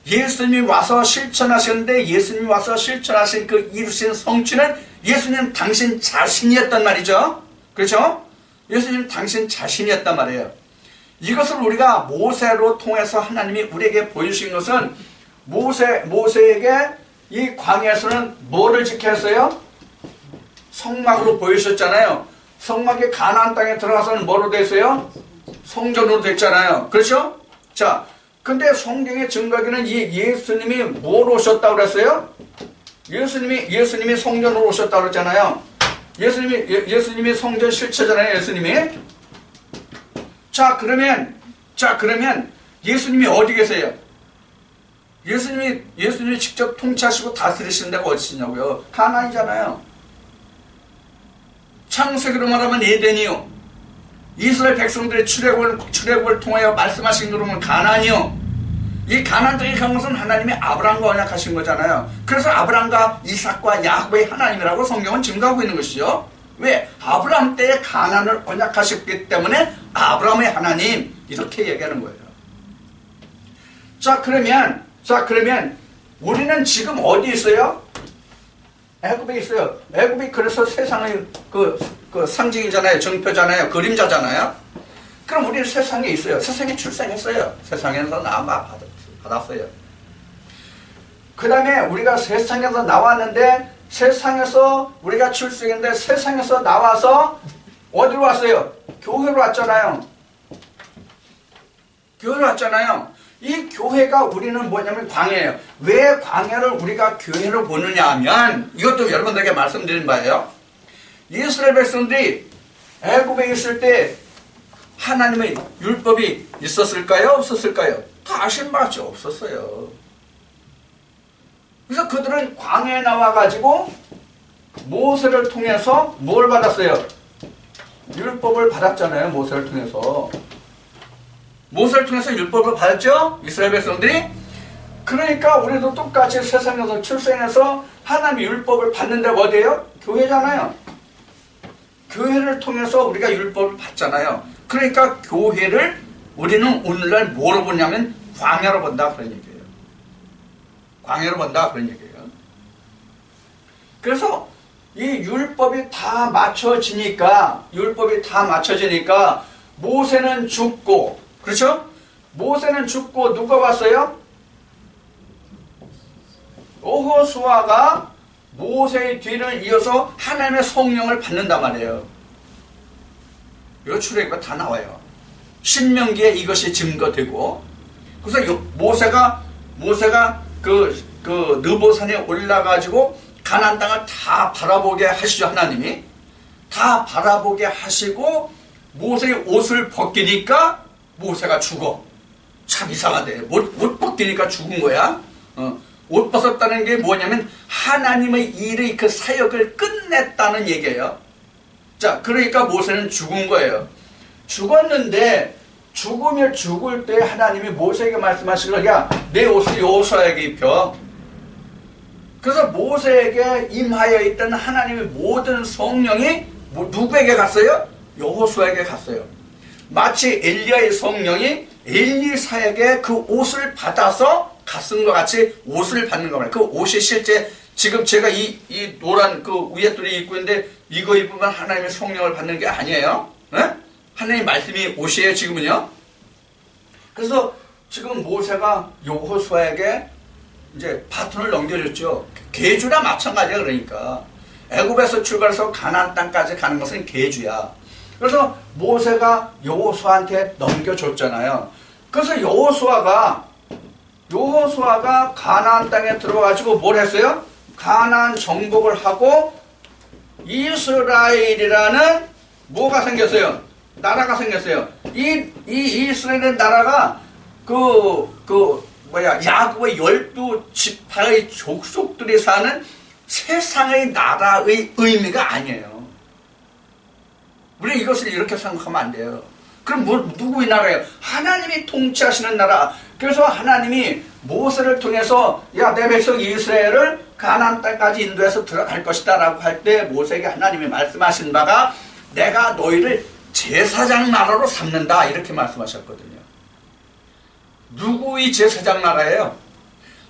예수님이 와서 실천하셨는데 예수님이 와서 실천하신 그 이루신 성취는 예수님 당신 자신이었단 말이죠. 그렇죠? 예수님 당신 자신이었단 말이에요. 이것을 우리가 모세로 통해서 하나님이 우리에게 보여주신 것은 모세에게 이 광야에서는 뭐를 지켜야 했어요? 성막으로 보여주셨잖아요. 성막이 가나안 땅에 들어가서는 뭐로 됐어요? 성전으로 됐잖아요. 그렇죠? 자, 근데 성경의 증거기는 이 예수님이 뭐로 오셨다고 그랬어요? 예수님이 성전으로 오셨다고 그랬잖아요. 예수님이 성전 실체잖아요. 예수님이. 자, 그러면 예수님이 어디 계세요? 예수님이 직접 통치하시고 다스리시는 데가 어디시냐고요? 가나안이잖아요. 창세기로 말하면 에덴이요. 이스라엘 백성들의 출애굽을 통하여 말씀하신 대로 보면 가나안이요. 이 가나안 땅에 간 것은 하나님이 아브라함과 언약하신 거잖아요. 그래서 아브라함과 이삭과 야곱의 하나님이라고 성경은 증거하고 있는 것이죠. 왜? 아브라함 때에 가나안을 언약하셨기 때문에 아브라함의 하나님 이렇게 얘기하는 거예요. 자, 그러면 우리는 지금 어디 있어요? 애굽에 있어요. 애굽이 그래서 세상의 그 상징이잖아요. 정표잖아요. 그림자잖아요. 그럼 우리는 세상에 있어요. 세상에 출생했어요. 세상에서 받았어요. 그 다음에 우리가 세상에서 나왔는데 세상에서 우리가 출생했는데 세상에서 나와서 어디로 왔어요? 교회로 왔잖아요. 교회로 왔잖아요. 이 교회가 우리는 뭐냐면 광야예요. 왜 광야를 우리가 교회로 보느냐 하면 이것도 여러분들에게 말씀드린 바예요. 이스라엘 백성들이 애굽에 있을 때 하나님의 율법이 있었을까요? 없었을까요? 다 아신 바같이 없었어요. 그래서 그들은 광야에 나와가지고 모세를 통해서 뭘 받았어요? 율법을 받았잖아요. 모세를 통해서 율법을 받았죠? 이스라엘 백성들이. 그러니까 우리도 똑같이 세상에서 출생해서 하나님의 율법을 받는 데가 어디예요? 교회잖아요. 교회를 통해서 우리가 율법을 받잖아요. 그러니까 교회를 우리는 오늘날 뭐로 보냐면 광야로 본다 그런 얘기예요. 광야로 본다 그런 얘기예요. 그래서 이 율법이 다 맞춰지니까 모세는 죽고, 그렇죠? 모세는 죽고 누가 왔어요? 여호수아가 모세의 뒤를 이어서 하나님의 성령을 받는단 말이에요. 이거 출애굽에 다 나와요. 신명기에 이것이 증거되고, 그래서 모세가 그 느보산에 올라가지고 가나안 땅을 다 바라보게 하시죠. 하나님이 다 바라보게 하시고 모세의 옷을 벗기니까 모세가 죽어. 참 이상하대. 옷 벗기니까 죽은 거야. 옷 벗었다는 게 뭐냐면 하나님의 일의 그 사역을 끝냈다는 얘기예요. 자, 그러니까 모세는 죽은 거예요. 죽었는데 죽으면 죽을 때 하나님이 모세에게 말씀하시는 거야. 내 옷을 여호수아에게 입혀. 그래서 모세에게 임하여 있던 하나님의 모든 성령이 누구에게 갔어요? 여호수아에게 갔어요. 마치 엘리야의 성령이 엘리사에게 그 옷을 받아서 갔은 것 같이 옷을 받는 겁니다. 그 옷이 실제 지금 제가 이 노란 그 위에 뚜리 입고 있는데 이거 입으면 하나님의 성령을 받는 게 아니에요. 네? 하나님 말씀이 옷이에요, 지금은요. 그래서 지금 모세가 여호수아에게 이제 바톤을 넘겨줬죠. 계주나 마찬가지야. 그러니까 애굽에서 출발해서 가나안 땅까지 가는 것은 계주야. 그래서 모세가 여호수아한테 넘겨줬잖아요. 그래서 여호수아가 가나안 땅에 들어가지고 뭘 했어요? 가나안 정복을 하고 이스라엘이라는 뭐가 생겼어요? 나라가 생겼어요. 이 이스라엘의 나라가 야곱의 12지파의 족속들이 사는 세상의 나라의 의미가 아니에요. 우리 이것을 이렇게 생각하면 안 돼요. 그럼 누구의 나라예요? 하나님이 통치하시는 나라. 그래서 하나님이 모세를 통해서 야, 내 백성 이스라엘을 가나안 땅까지 인도해서 들어갈 것이다 라고 할 때 모세에게 하나님이 말씀하신 바가 내가 너희를 제사장 나라로 삼는다 이렇게 말씀하셨거든요. 누구의 제사장 나라예요?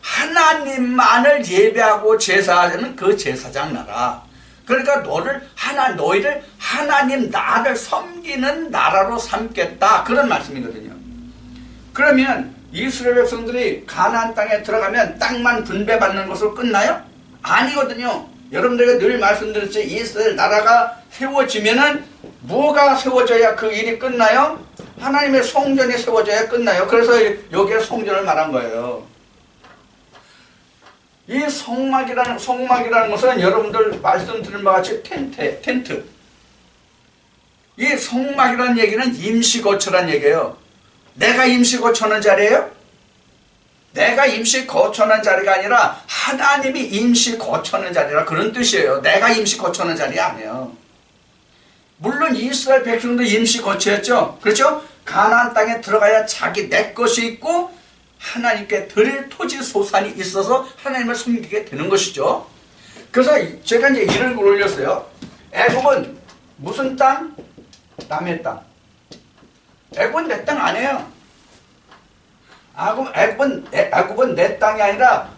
하나님만을 예배하고 제사하는 그 제사장 나라. 그러니까 너희를 하나님 나를 섬기는 나라로 삼겠다 그런 말씀이거든요. 그러면 이스라엘 백성들이 가나안 땅에 들어가면 땅만 분배받는 것으로 끝나요? 아니거든요. 여러분들에게 늘 말씀드렸지, 이스라엘 나라가 세워지면은 뭐가 세워져야 그 일이 끝나요? 하나님의 성전이 세워져야 끝나요. 그래서 여기에 성전을 말한 거예요. 이 성막이라는 것은 여러분들 말씀드린 바와 같이 텐트. 이 성막이라는 얘기는 임시거처란 얘기예요. 내가 임시거처하는 자리예요? 내가 임시거처하는 자리가 아니라 하나님이 임시거처하는 자리라 그런 뜻이에요. 내가 임시거처하는 자리 아니에요. 물론 이스라엘 백성도 임시거처였죠. 그렇죠? 가나안 땅에 들어가야 내 것이 있고 하나님께 드릴 토지 소산이 있어서 하나님을 섬기게 되는 것이죠. 그래서 제가 이제 이런 걸 올렸어요. 애굽은 무슨 땅? 남의 땅. 애굽은 내 땅 아니에요. 애굽은 내 땅이 아니라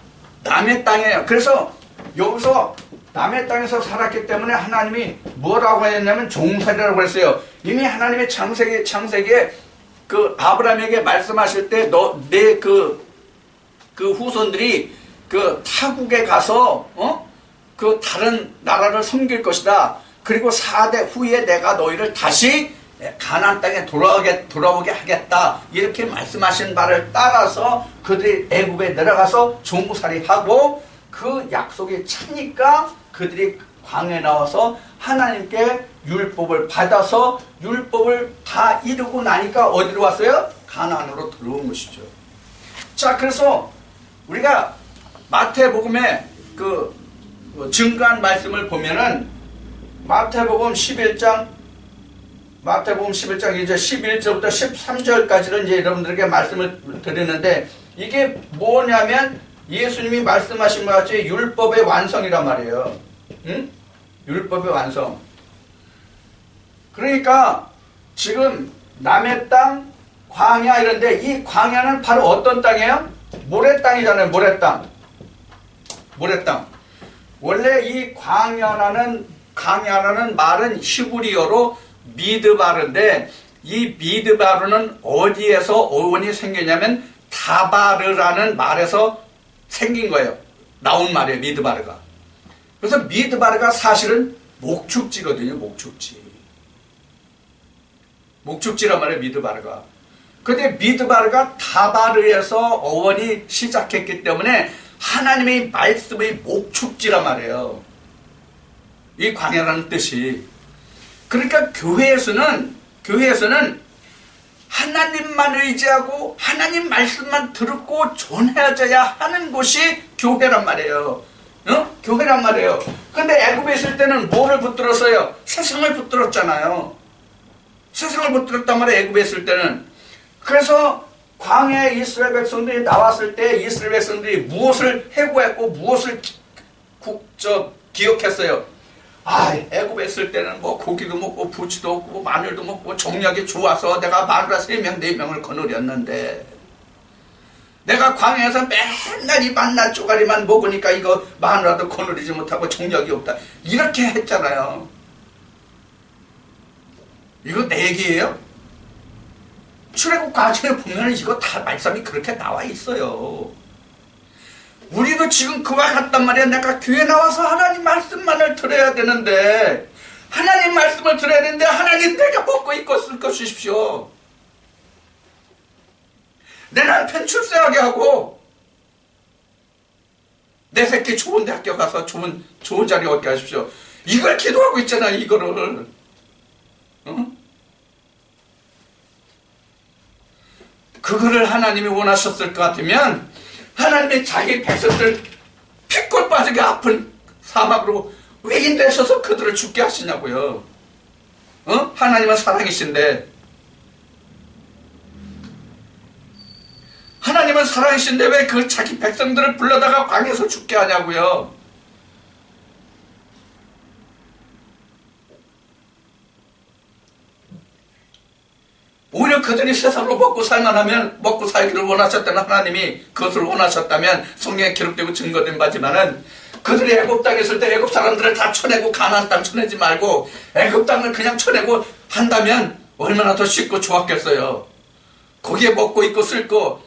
남의 땅이에요. 그래서 여기서 남의 땅에서 살았기 때문에 하나님이 뭐라고 했냐면 종살이라고 했어요. 이미 하나님의 창세기에 그 아브라함에게 말씀하실 때 내 그 후손들이 그 타국에 가서 그 다른 나라를 섬길 것이다. 그리고 4대 후에 내가 너희를 다시 가나안 땅에 돌아오게 하겠다. 이렇게 말씀하신 바를 따라서 그들이 애굽에 내려가서 종살이하고 그 약속이 차니까 그들이 광야에 나와서 하나님께 율법을 받아서 율법을 다 이루고 나니까 어디로 왔어요? 가나안으로 들어온 것이죠. 자, 그래서 우리가 마태복음에 그 증거한 말씀을 보면은 마태복음 11장 이제 11절부터 13절까지는 이제 여러분들에게 말씀을 드리는데 이게 뭐냐면 예수님이 말씀하신 것 같이 율법의 완성이란 말이에요. 응? 율법의 완성. 그러니까 지금 남의 땅, 광야 이런데 이 광야는 바로 어떤 땅이에요? 모래 땅이잖아요. 모래 땅. 원래 이 광야라는 말은 히브리어로 미드바르인데 이 미드바르는 어디에서 어원이 생기냐면 다바르라는 말에서 생긴 거예요. 나온 말이에요. 미드바르가. 그래서 미드바르가 사실은 목축지거든요. 목축지란 말이에요. 미드바르가. 근데 미드바르가 다바르에서 어원이 시작했기 때문에 하나님의 말씀의 목축지란 말이에요. 이 광야라는 뜻이. 그러니까 교회에서는 하나님만 의지하고 하나님 말씀만 듣고 전해져야 하는 곳이 교회란 말이에요. 교회란 말이에요. 근데 애굽에 있을 때는 뭐를 붙들었어요? 세상을 붙들었잖아요. 세상을 붙들었단 말이에요. 애굽에 있을 때는. 그래서 광야에 이스라엘 백성들이 나왔을 때 이스라엘 백성들이 무엇을 해고했고 무엇을 기억했어요? 애굽에 있을 때는 뭐 고기도 먹고 부치도 먹고 마늘도 먹고 종력이 좋아서 내가 마누라 3명 4명을 거느렸는데 내가 광야에서 맨날 이 만난 쪼가리만 먹으니까 이거 마누라도 거느리지 못하고 종력이 없다. 이렇게 했잖아요. 이거 내 얘기예요? 출애굽 과정에 보면 이거 다 말씀이 그렇게 나와 있어요. 우리도 지금 그와 같단 말이야. 내가 교회 나와서 하나님 말씀만을 들어야 되는데 하나님 말씀을 들어야 되는데 하나님 내가 먹고 입고 쓸 것 주십시오. 내 남편 출세하게 하고 내 새끼 좋은 대학교 가서 좋은 자리 얻게 하십시오. 이걸 기도하고 있잖아. 이거를. 그거를 하나님이 원하셨을 것 같으면 하나님이 자기 백성들 피골 빠지게 아픈 사막으로 왜 인도하셔서 그들을 죽게 하시냐고요. 하나님은 사랑이신데 하나님은 사랑이신데 왜 그 자기 백성들을 불러다가 광야에서 죽게 하냐고요. 오히려 그들이 세상으로 먹고 살만하면 먹고 살기를 원하셨다는 하나님이 그것을 원하셨다면 성경에 기록되고 증거된 바지만은 그들이 애굽 땅에 있을 때 애굽 사람들을 다 쳐내고 가나안 땅 쳐내지 말고 애굽 땅을 그냥 쳐내고 한다면 얼마나 더 쉽고 좋았겠어요. 거기에 먹고 입고 쓸고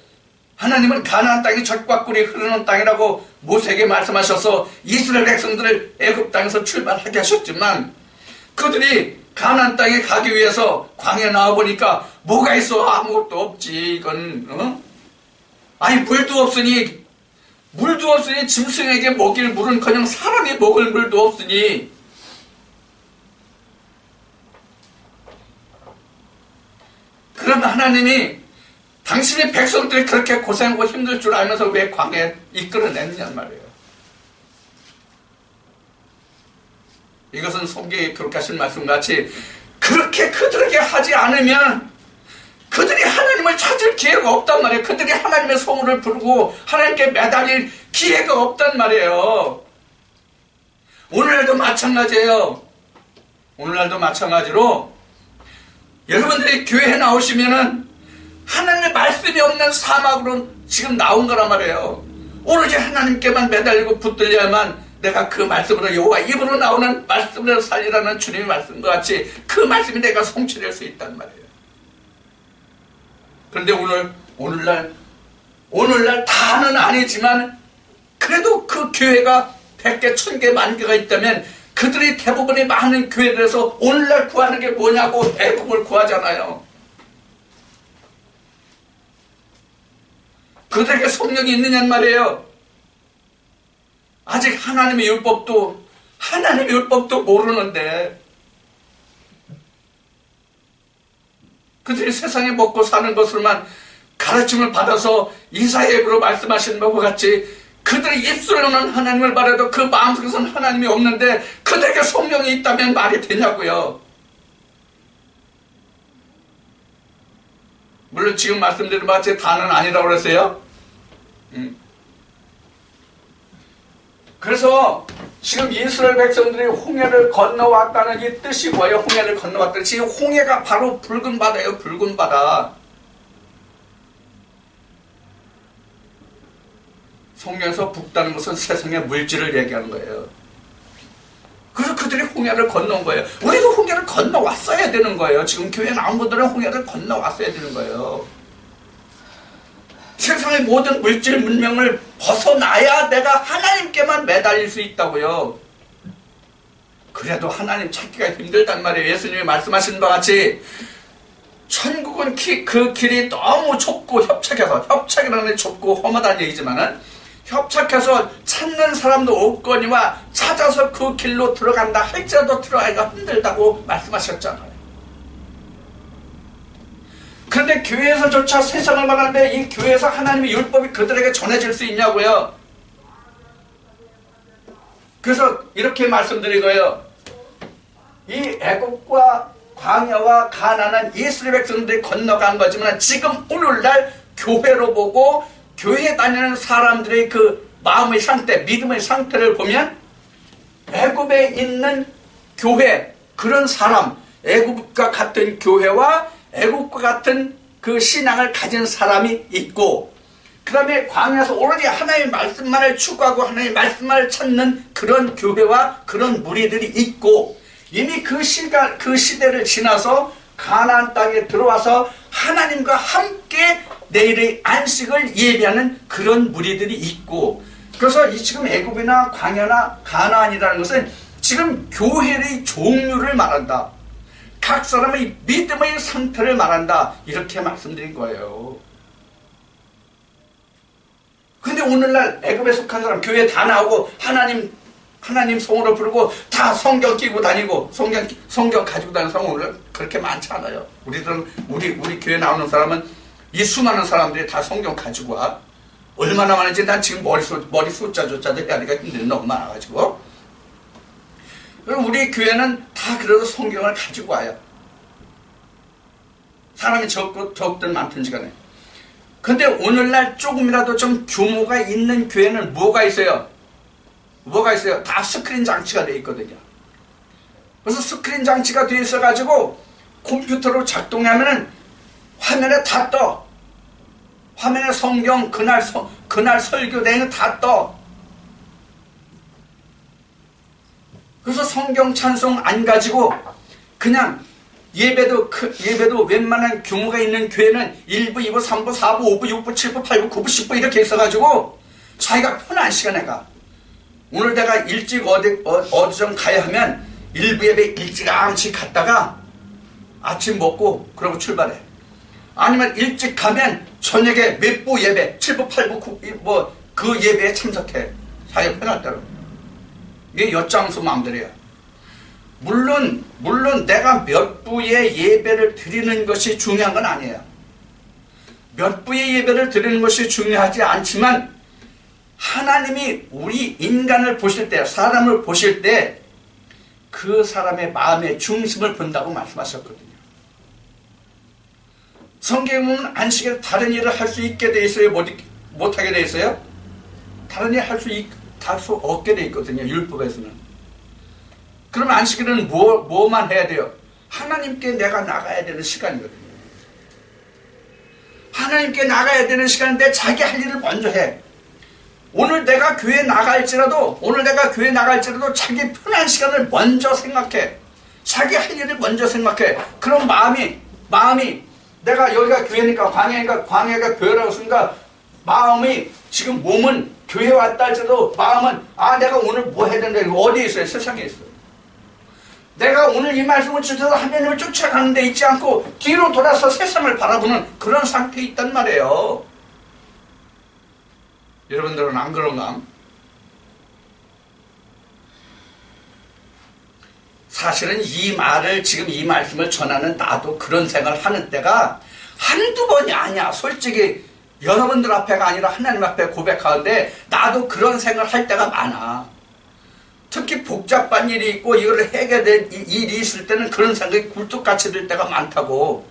하나님은 가나안 땅이 젖과 꿀이 흐르는 땅이라고 모세에게 말씀하셔서 이스라엘 백성들을 애굽 땅에서 출발하게 하셨지만 그들이 가나안 땅에 가기 위해서 광야에 나와보니까 뭐가 있어? 아무것도 없지. 이건 아니 물도 없으니 짐승에게 먹일 물은커녕 사람이 먹을 물도 없으니 그러면 하나님이 당신의 백성들이 그렇게 고생하고 힘들 줄 알면서 왜 광야에 이끌어냈느냐 말이에요. 이것은 성경에 기록하신 말씀같이 그렇게 그들에게 하지 않으면 그들이 하나님을 찾을 기회가 없단 말이에요. 그들이 하나님의 소문을 부르고 하나님께 매달릴 기회가 없단 말이에요. 오늘날도 마찬가지예요. 오늘날도 마찬가지로 여러분들이 교회에 나오시면은 하나님의 말씀이 없는 사막으로 지금 나온 거란 말이에요. 오로지 하나님께만 매달리고 붙들려야만 내가 그 말씀으로 여호와 입으로 나오는 말씀으로 살리라는 주님의 말씀과 같이 그 말씀이 내가 성취될 수 있단 말이에요. 그런데 오늘날 다는 아니지만 그래도 그 교회가 100개, 1000개, 10,000개가 있다면 그들이 대부분의 많은 교회들에서 오늘날 구하는 게 뭐냐고 애굽을 구하잖아요. 그들에게 성령이 있느냐는 말이에요. 아직 하나님의 율법도 모르는데 그들이 세상에 먹고 사는 것으로만 가르침을 받아서 이사야의 입으로 말씀하신 바와 같이 그들의 입술로는 하나님을 바라도 그 마음속에서는 하나님이 없는데 그들에게 성령이 있다면 말이 되냐고요. 물론 지금 말씀드린 바와 같이 다는 아니라고 그랬어요. 그래서 지금 이스라엘 백성들이 홍해를 건너왔다는 이 뜻이 뭐예요? 홍해를 건너왔다는 이 홍해가 바로 붉은 바다예요. 붉은 바다. 성경에서 붉다는 것은 세상의 물질을 얘기하는 거예요. 그래서 그들이 홍해를 건너온 거예요. 우리도 홍해를 건너왔어야 되는 거예요. 지금 교회 나온 분들은 홍해를 건너왔어야 되는 거예요. 세상의 모든 물질 문명을 벗어나야 내가 하나님께만 매달릴 수 있다고요. 그래도 하나님 찾기가 힘들단 말이에요. 예수님이 말씀하신 바와 같이 천국은 그 길이 너무 좁고 협착이라는 게 좁고 험하다는 얘기지만은 협착해서 찾는 사람도 없거니와 찾아서 그 길로 들어간다 할지라도 들어가기가 힘들다고 말씀하셨잖아요. 그런데 교회에서조차 세상을 말하는데 이 교회에서 하나님의 율법이 그들에게 전해질 수 있냐고요. 그래서 이렇게 말씀드린 거예요. 이 애국과 광야와 가나안은 이스라엘 백성들이 건너간 거지만 지금 오늘날 교회로 보고 교회에 다니는 사람들의 그 마음의 상태, 믿음의 상태를 보면 애굽에 있는 교회, 그런 사람, 애굽과 같은 교회와 애국과 같은 그 신앙을 가진 사람이 있고, 그 다음에 광야에서 오로지 하나님의 말씀만을 추구하고 하나님의 말씀만을 찾는 그런 교회와 그런 무리들이 있고, 이미 그 시대를 지나서 가나안 땅에 들어와서 하나님과 함께 내일의 안식을 예비하는 그런 무리들이 있고, 그래서 이 지금 애굽이나 광야나 가나안이라는 것은 지금 교회의 종류를 말한다. 각 사람의 믿음의 상태를 말한다. 이렇게 말씀드린 거예요. 근데 오늘날 애굽에 속한 사람 교회 다 나오고 하나님 성으로 부르고 다 성경 끼고 다니고 성경 가지고 다니는 사람 오늘 그렇게 많지 않아요. 우리 교회 나오는 사람은 이 수많은 사람들이 다 성경 가지고 와. 얼마나 많은지 난 지금 머리 숫자조차도 해야하기가 힘든 너무 많아가지고. 우리 교회는 다 그래도 성경을 가지고 와요. 사람이 적든 많든지 간에. 근데 오늘날 조금이라도 좀 규모가 있는 교회는 뭐가 있어요? 다 스크린 장치가 되어 있거든요. 그래서 스크린 장치가 되어 있어가지고 컴퓨터로 작동하면은 화면에 다 떠. 화면에 성경 그날 설교 내용이 다 떠. 그래서 성경 찬송 안 가지고 그냥 예배도 웬만한 규모가 있는 교회는 1부, 2부, 3부, 4부, 5부, 6부, 7부, 8부, 9부, 10부 이렇게 있어가지고 자기가 편한 시간에 가. 오늘 내가 일찍 어디 좀 가야 하면 1부 예배 일찌감치 갔다가 아침 먹고 그러고 출발해. 아니면 일찍 가면 저녁에 몇 부 예배, 7부, 8부, 9부 그 예배에 참석해. 자기가 편할 대로. 이게 엿장수 마음대로야. 물론 내가 몇 부의 예배를 드리는 것이 중요한 건 아니에요. 몇 부의 예배를 드리는 것이 중요하지 않지만 하나님이 우리 인간을 보실 때, 사람을 보실 때 그 사람의 마음의 중심을 본다고 말씀하셨거든요. 성경은 안식일에 다른 일을 할 수 있게 돼 있어요? 못하게 돼 있어요? 다른 일 할 수 없게 돼 있거든요. 율법에서는. 그럼 안식일은 뭐만 해야 돼요? 하나님께 내가 나가야 되는 시간이거든요. 하나님께 나가야 되는 시간인데 자기 할 일을 먼저 해. 오늘 내가 교회 나갈지라도 자기 편한 시간을 먼저 생각해. 자기 할 일을 먼저 생각해. 그런 마음이 내가 여기가 교회니까 광야가 교회라고 했으니까 마음이 지금 몸은 교회 왔다 할지라도 마음은 내가 오늘 뭐 해야 된다. 어디에 있어요? 세상에 있어요. 내가 오늘 이 말씀을 주셔서 하나님을 쫓아가는 데 있지 않고 뒤로 돌아서 세상을 바라보는 그런 상태에 있단 말이에요. 여러분들은 안 그런가? 사실은 지금 이 말씀을 전하는 나도 그런 생각을 하는 때가 한두 번이 아니야. 솔직히 여러분들 앞에가 아니라 하나님 앞에 고백하는데 나도 그런 생각을 할 때가 많아. 특히 복잡한 일이 있고 이걸 해결될 일이 있을 때는 그런 생각이 굴뚝같이 들 때가 많다고.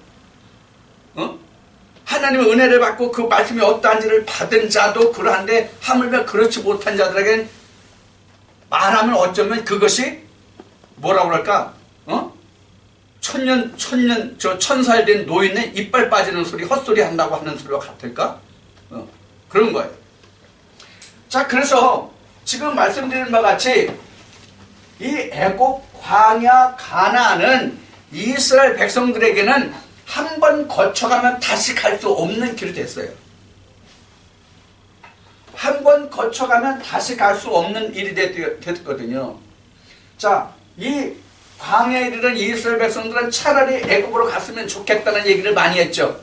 하나님의 은혜를 받고 그 말씀이 어떠한지를 받은 자도 그러한데 하물며 그렇지 못한 자들에겐 말하면 어쩌면 그것이 뭐라고 그럴까? 천살 된 노인의 이빨 빠지는 소리, 헛소리 한다고 하는 소리와 같을까? 그런 거예요. 자, 그래서 지금 말씀드린 바와 같이 이 애굽, 광야, 가나안은 이스라엘 백성들에게는 한 번 거쳐가면 다시 갈 수 없는 길이 됐어요. 한 번 거쳐가면 다시 갈 수 없는 일이 됐거든요. 자, 이 광야에 이르는 이스라엘 백성들은 차라리 애굽으로 갔으면 좋겠다는 얘기를 많이 했죠.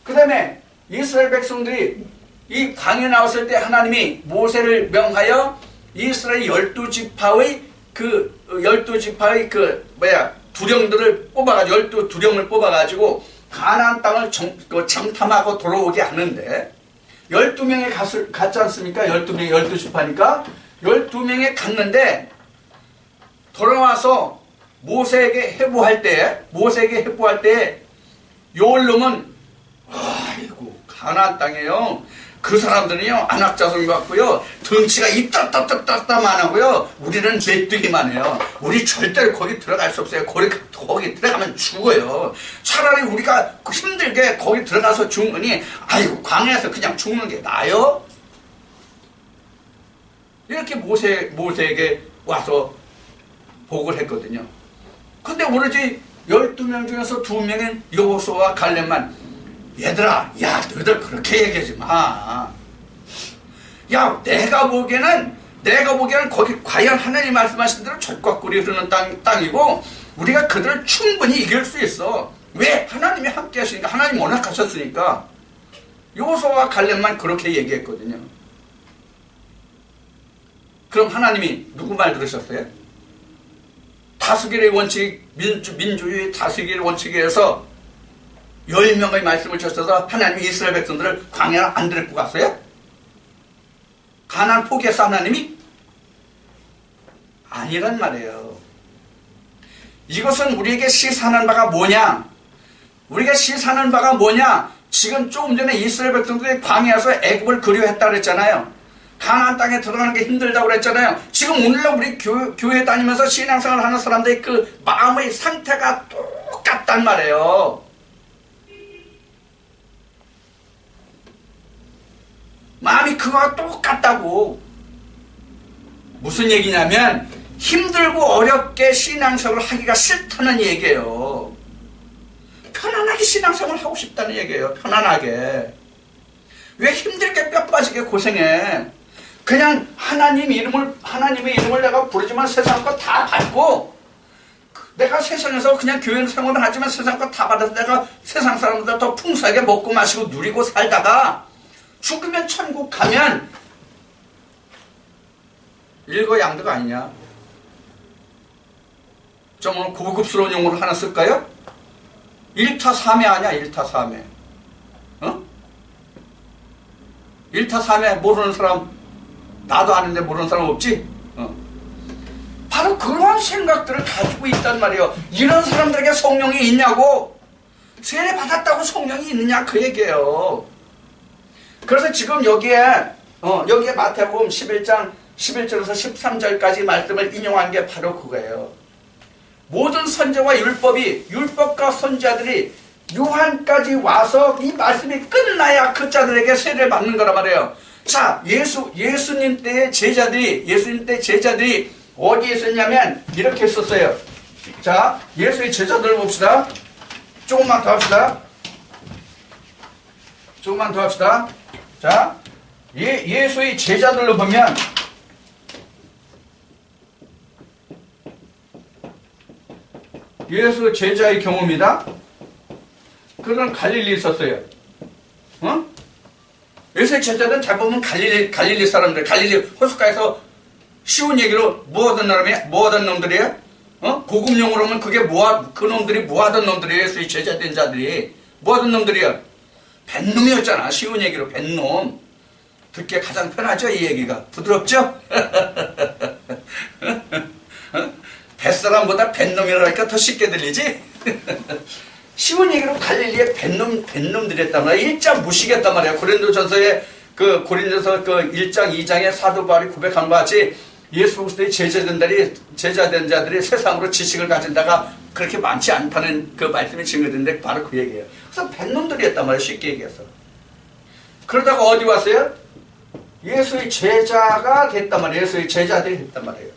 그 다음에 이스라엘 백성들이 이 광야에 나왔을 때 하나님이 모세를 명하여 이스라엘 12지파의 두령들을 뽑아가지고 12두령을 뽑아가지고 가나안 땅을 정탐하고 돌아오게 하는데 12명이 갔지 않습니까? 12명이 12지파니까 12명이 갔는데 돌아와서 모세에게 해부할 때 요올름은 아이고 가나안 땅이에요. 그 사람들은요 안악자손 같고요 덩치가 입다따따따만 하고요 우리는 메뚜기만 해요. 우리 절대로 거기 들어갈 수 없어요. 거기 들어가면 죽어요. 차라리 우리가 힘들게 거기 들어가서 죽으니 아이고 광야에서 그냥 죽는 게 나아요. 이렇게 모세에게 와서 복을 했거든요. 근데 오로지 12명 중에서 2명인 여호수아와 갈렙만 얘들아, 야, 너희들 그렇게 얘기하지 마. 야, 내가 보기에는 거기 과연 하나님 말씀하신 대로 젖과 꿀이 흐르는 땅이고 우리가 그들을 충분히 이길 수 있어. 왜? 하나님이 함께 하시니까, 하나님 워낙 하셨으니까. 여호수아와 갈렙만 그렇게 얘기했거든요. 그럼 하나님이 누구 말 들으셨어요? 다수결의 원칙, 민주주의 다수결의 원칙에 의해서 10명의 말씀을 주셔서 하나님이 이스라엘 백성들을 광야로 안 데리고 갔어요? 가나안 포기해서 하나님이? 아니란 말이에요. 이것은 우리에게 시사하는 바가 뭐냐? 우리가 시사하는 바가 뭐냐? 지금 조금 전에 이스라엘 백성들이 광야에서 애굽을 그리워했다 그랬잖아요. 가나안 땅에 들어가는 게 힘들다고 그랬잖아요. 지금 오늘날 우리 교회 다니면서 신앙생활 하는 사람들의 그 마음의 상태가 똑같단 말이에요. 마음이 그거와 똑같다고. 무슨 얘기냐면 힘들고 어렵게 신앙생활을 하기가 싫다는 얘기예요. 편안하게 신앙생활을 하고 싶다는 얘기예요. 편안하게. 왜 힘들게 뼈 빠지게 고생해. 그냥 하나님의 이름을 내가 부르지만 세상 거 다 받고 내가 세상에서 그냥 교회 생활을 하지만 세상 거 다 받아서 내가 세상 사람보다 더 풍성하게 먹고 마시고 누리고 살다가 죽으면 천국 가면 일거양득 아니냐? 좀 오늘 고급스러운 용어를 하나 쓸까요? 일타삼해 아니야? 일타삼해. 어? 일타삼해 모르는 사람 나도 아는데 모르는 사람 없지? 바로 그런 생각들을 가지고 있단 말이에요. 이런 사람들에게 성령이 있냐고? 세례 받았다고 성령이 있느냐? 그 얘기예요. 그래서 지금 여기에 마태복음 11장 11절에서 13절까지 말씀을 인용한 게 바로 그거예요. 모든 선지자와 율법과 선지자들이 요한까지 와서 이 말씀이 끝나야 그 자들에게 세례를 받는 거란 말이에요. 자, 예수님 때의 제자들이 어디에 있었냐면 이렇게 있었어요. 자, 예수의 제자들 봅시다. 조금만 더 합시다. 자, 예수의 제자들로 보면 예수 제자의 경우입니다. 그런 갈릴리에 있었어요. 예수의 제자들은 대부분 갈릴리 사람들, 갈릴리 호숫가에서 쉬운 얘기로 뭐 하던 놈들이에요? 고급용어로 하면 그 놈들이 뭐 하던 놈들이에요? 예수의 제자된 자들이. 뭐 하던 놈들이야? 뱃놈이었잖아. 쉬운 얘기로 뱃놈. 듣기에 가장 편하죠? 이 얘기가. 부드럽죠? 뱃사람보다 뱃놈이라고 하니까 더 쉽게 들리지? 쉬운 얘기로 갈릴리에 뱃놈들이었단 말이야. 일자 무시겠단 말이야. 고린도전서에 고린도서 1장 2장에 사도 바울이 고백한 것 같이 예수 그리스도의 제자된 자들이 세상으로 지식을 가진다가 그렇게 많지 않다는 그 말씀이 증거된데 바로 그 얘기예요. 그래서 뱃놈들이었단 말이에요. 쉽게 얘기해서. 그러다가 어디 왔어요? 예수의 제자가 됐단 말이에요. 예수의 제자들이 됐단 말이에요.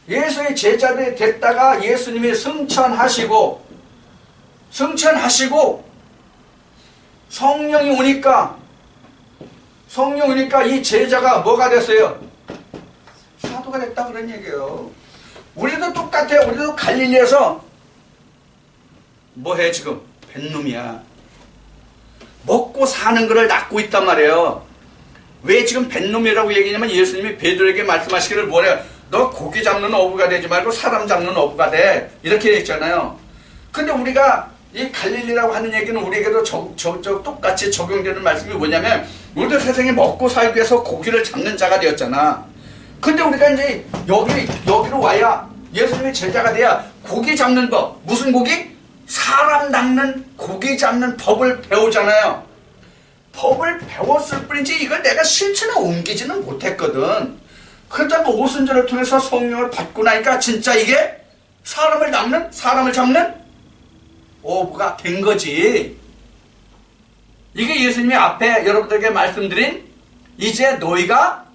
예수의 제자들이 됐다가 예수님이 승천하시고 성령이 오니까 성령이니까 이 제자가 뭐가 됐어요? 사도가 됐다 그런 얘기예요. 우리도 똑같아요. 우리도 갈릴리에서 뭐해 지금? 뱃놈이야. 먹고 사는 거를 낳고 있단 말이에요. 왜 지금 뱃놈이라고 얘기냐면 예수님이 베드로에게 말씀하시기를 뭐래요? 너 고기 잡는 어부가 되지 말고 사람 잡는 어부가 돼. 이렇게 했잖아요. 근데 우리가 이 갈릴리라고 하는 얘기는 우리에게도 똑같이 적용되는 말씀이 뭐냐면 우리도 세상에 먹고 살기 위해서 고기를 잡는 자가 되었잖아. 근데 우리가 이제 여기로 와야 예수님의 제자가 돼야 고기 잡는 법. 무슨 고기? 사람 낚는 고기 잡는 법을 배우잖아요. 법을 배웠을 뿐이지 이걸 내가 실천에 옮기지는 못했거든. 그러다가 오순절을 통해서 성령을 받고 나니까 진짜 이게 사람을 낚는, 사람을 잡는 어부가 된 거지. 이게 예수님이 앞에 여러분들에게 말씀드린 이제 너희가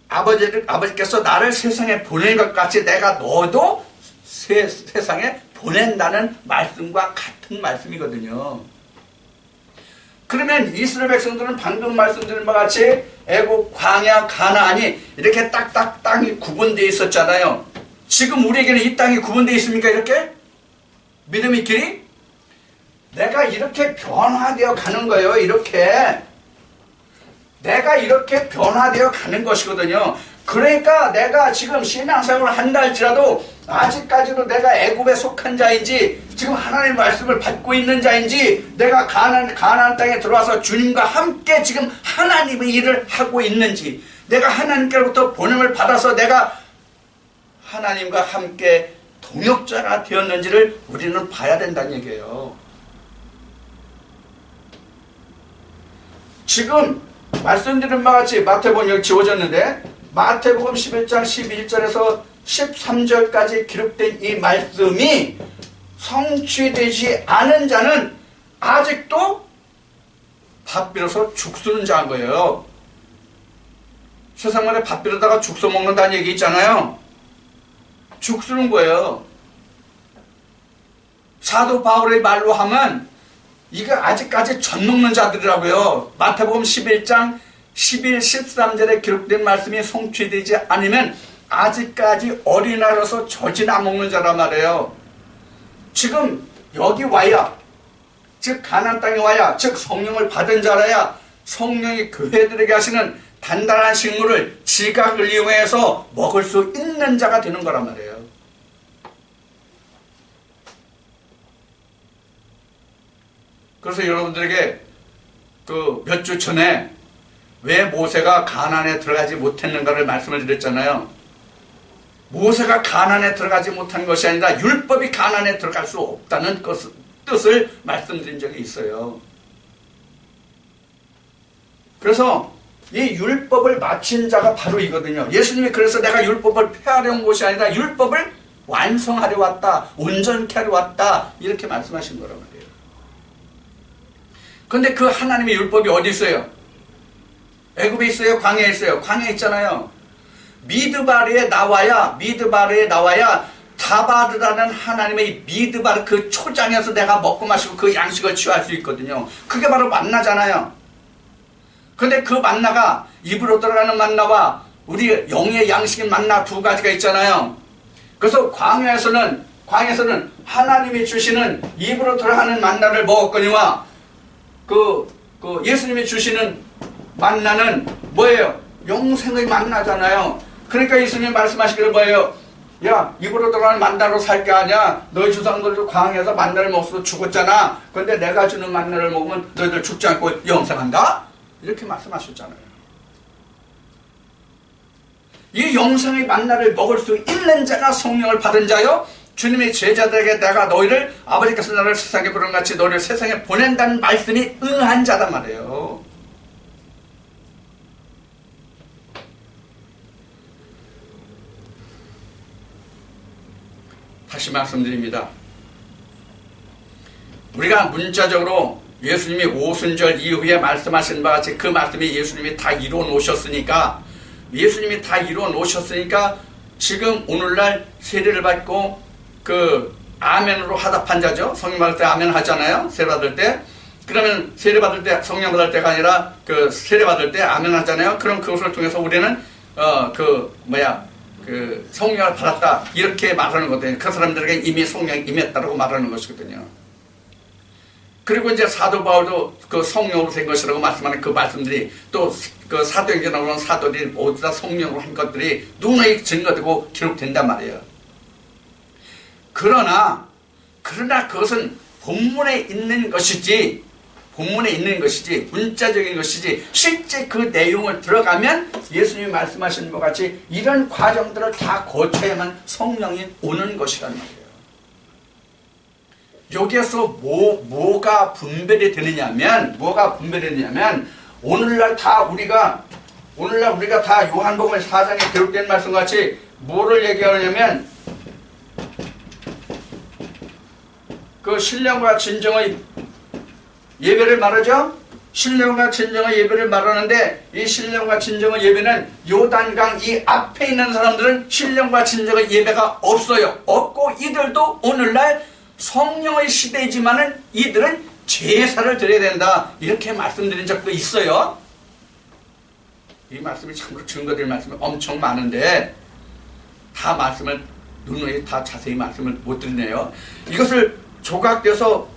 아버지께서 나를 세상에 보낸 것 같이 내가 너도 세상에 보낸다는 말씀과 같은 말씀이거든요. 그러면 이스라엘 백성들은 방금 말씀드린 바와 같이 애국, 광야, 가나안이 이렇게 딱딱 땅이 구분되어 있었잖아요. 지금 우리에게는 이 땅이 구분되어 있습니까? 이렇게? 믿음의 길이? 내가 이렇게 변화되어 가는 거예요. 이렇게. 내가 이렇게 변화되어 가는 것이거든요. 그러니까 내가 지금 신앙생활을 한다 할지라도 아직까지도 내가 애굽에 속한 자인지 지금 하나님의 말씀을 받고 있는 자인지 내가 가나안 땅에 들어와서 주님과 함께 지금 하나님의 일을 하고 있는지 내가 하나님께로부터 보냄을 받아서 내가 하나님과 함께 동역자가 되었는지를 우리는 봐야 된다는 얘기예요. 지금 말씀드린 바와 같이 마태복음 여기 지워졌는데 마태복음 11장 11절에서 13절까지 기록된 이 말씀이 성취되지 않은 자는 아직도 밥 빌어서 죽 쓰는 자인 거예요. 세상만에 밥 빌어다가 죽 써먹는다는 얘기 있잖아요. 죽 쓰는 거예요. 사도 바울의 말로 하면 이거 아직까지 젖 먹는 자들이라고요. 마태복음 11장 11, 13절에 기록된 말씀이 성취되지 않으면 아직까지 어린아이로서 젖이나 먹는 자란 말이에요. 지금 여기 와야, 즉 가나안 땅에 와야, 즉 성령을 받은 자라야 성령이 교회들에게 하시는 단단한 식물을 지각을 이용해서 먹을 수 있는 자가 되는 거란 말이에요. 그래서 여러분들에게 그 몇 주 전에 왜 모세가 가나안에 들어가지 못했는가를 말씀을 드렸잖아요. 모세가 가나안에 들어가지 못한 것이 아니라 율법이 가나안에 들어갈 수 없다는 뜻을 말씀드린 적이 있어요. 그래서 이 율법을 마친 자가 바로 이거든요. 예수님이 그래서 내가 율법을 폐하려 온 것이 아니라 율법을 완성하려 왔다, 온전케 하려 왔다 이렇게 말씀하신 거란 말이에요. 그런데 그 하나님의 율법이 어디 있어요? 애굽에 있어요? 광야에 있어요? 광야에 있잖아요. 미드바르에 나와야 다바르라는 하나님의 미드바르 그 초장에서 내가 먹고 마시고 그 양식을 취할 수 있거든요. 그게 바로 만나잖아요. 근데 그 만나가 입으로 들어가는 만나와 우리 영의 양식인 만나 두 가지가 있잖아요. 그래서 광야에서는 하나님이 주시는 입으로 들어가는 만나를 먹었거니와 그 예수님이 주시는 만나는 뭐예요? 영생의 만나잖아요. 그러니까 예수님이 말씀하시기를 뭐예요? 야, 입으로 들어가는 만나로 살 게 아니야. 너희 조상들도 광야에서 만나를 먹어서 죽었잖아. 그런데 내가 주는 만나를 먹으면 너희들 죽지 않고 영생한다? 이렇게 말씀하셨잖아요. 이 영생의 만나를 먹을 수 있는 자가 성령을 받은 자요. 주님의 제자들에게 내가 너희를 아버지께서 나를 세상에 보낸 같이 너희를 세상에 보낸다는 말씀이 응한 자란 말이에요. 다시 말씀드립니다. 우리가 문자적으로 예수님이 오순절 이후에 말씀하신 바와 같이 그 말씀이 예수님이 다 이루어 놓으셨으니까 지금 오늘날 세례를 받고 그 아멘으로 화답한 자죠. 성령 받을 때 아멘 하잖아요. 세례 받을 때. 그러면 세례 받을 때, 성령 받을 때가 아니라 그 세례 받을 때 아멘 하잖아요. 그럼 그것을 통해서 우리는 성령을 받았다 이렇게 말하는 거거든요. 그 사람들에게 이미 성령이 임했다라고 말하는 것이거든요. 그리고 이제 사도 바울도 그 성령으로 된 것이라고 말씀하는 그 말씀들이 또 그 사도행전에 나오는 사도들이 모두 다 성령으로 한 것들이 누누이 증거되고 기록된단 말이에요. 그러나 그것은 본문에 있는 것이지 문자적인 것이지 실제 그 내용을 들어가면 예수님이 말씀하신 것 같이 이런 과정들을 다 거쳐야만 성령이 오는 것이라는 말이에요. 여기에서 뭐가 분별이 되느냐면 오늘날 우리가 다 요한복음 4장에 기록된 말씀같이 뭐를 얘기하느냐면 그 신령과 진정의 예배를 말하죠. 신령과 진정의 예배를 말하는데 이 신령과 진정의 예배는 요단강 이 앞에 있는 사람들은 신령과 진정의 예배가 없고 이들도 오늘날 성령의 시대이지만은 이들은 제사를 드려야 된다 이렇게 말씀드린 적도 있어요. 이 말씀이 참으로 증거될 말씀이 엄청 많은데 다 말씀을 누누이 다 자세히 말씀을 못 드리네요. 이것을 조각돼서가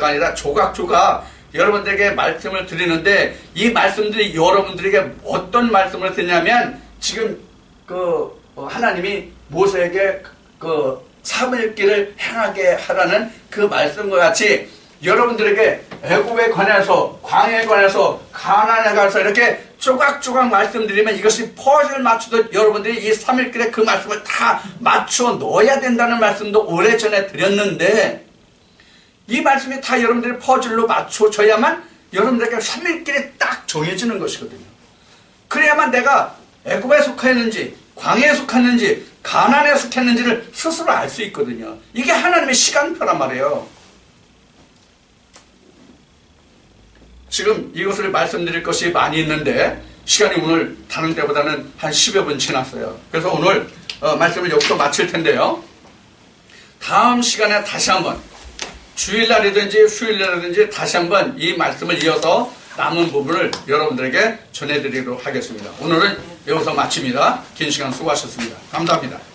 아니라 조각 여러분들에게 말씀을 드리는데 이 말씀들이 여러분들에게 어떤 말씀을 드냐면 지금 하나님이 모세에게 삼일길을 행하게 하라는 그 말씀과 같이 여러분들에게 애굽에 관해서 광야에 관해서 가나안에 관해서 이렇게 조각조각 말씀드리면 이것이 퍼즐 맞추듯 여러분들이 이 3일길에 그 말씀을 다 맞춰 넣어야 된다는 말씀도 오래전에 드렸는데 이 말씀이 다 여러분들이 퍼즐로 맞춰져야만 여러분들에게 3일길에 딱 정해지는 것이거든요. 그래야만 내가 애굽에 속했는지 광야에 속했는지 가나안에 속했는지를 스스로 알 수 있거든요. 이게 하나님의 시간표란 말이에요. 지금 이것을 말씀드릴 것이 많이 있는데 시간이 오늘 다른 때보다는 한 10여 분 지났어요. 그래서 오늘 말씀을 여기서 마칠 텐데요. 다음 시간에 다시 한번 주일날이든지 수요일날이든지 다시 한번 이 말씀을 이어서 남은 부분을 여러분들에게 전해드리도록 하겠습니다. 오늘은 여기서 마칩니다. 긴 시간 수고하셨습니다. 감사합니다.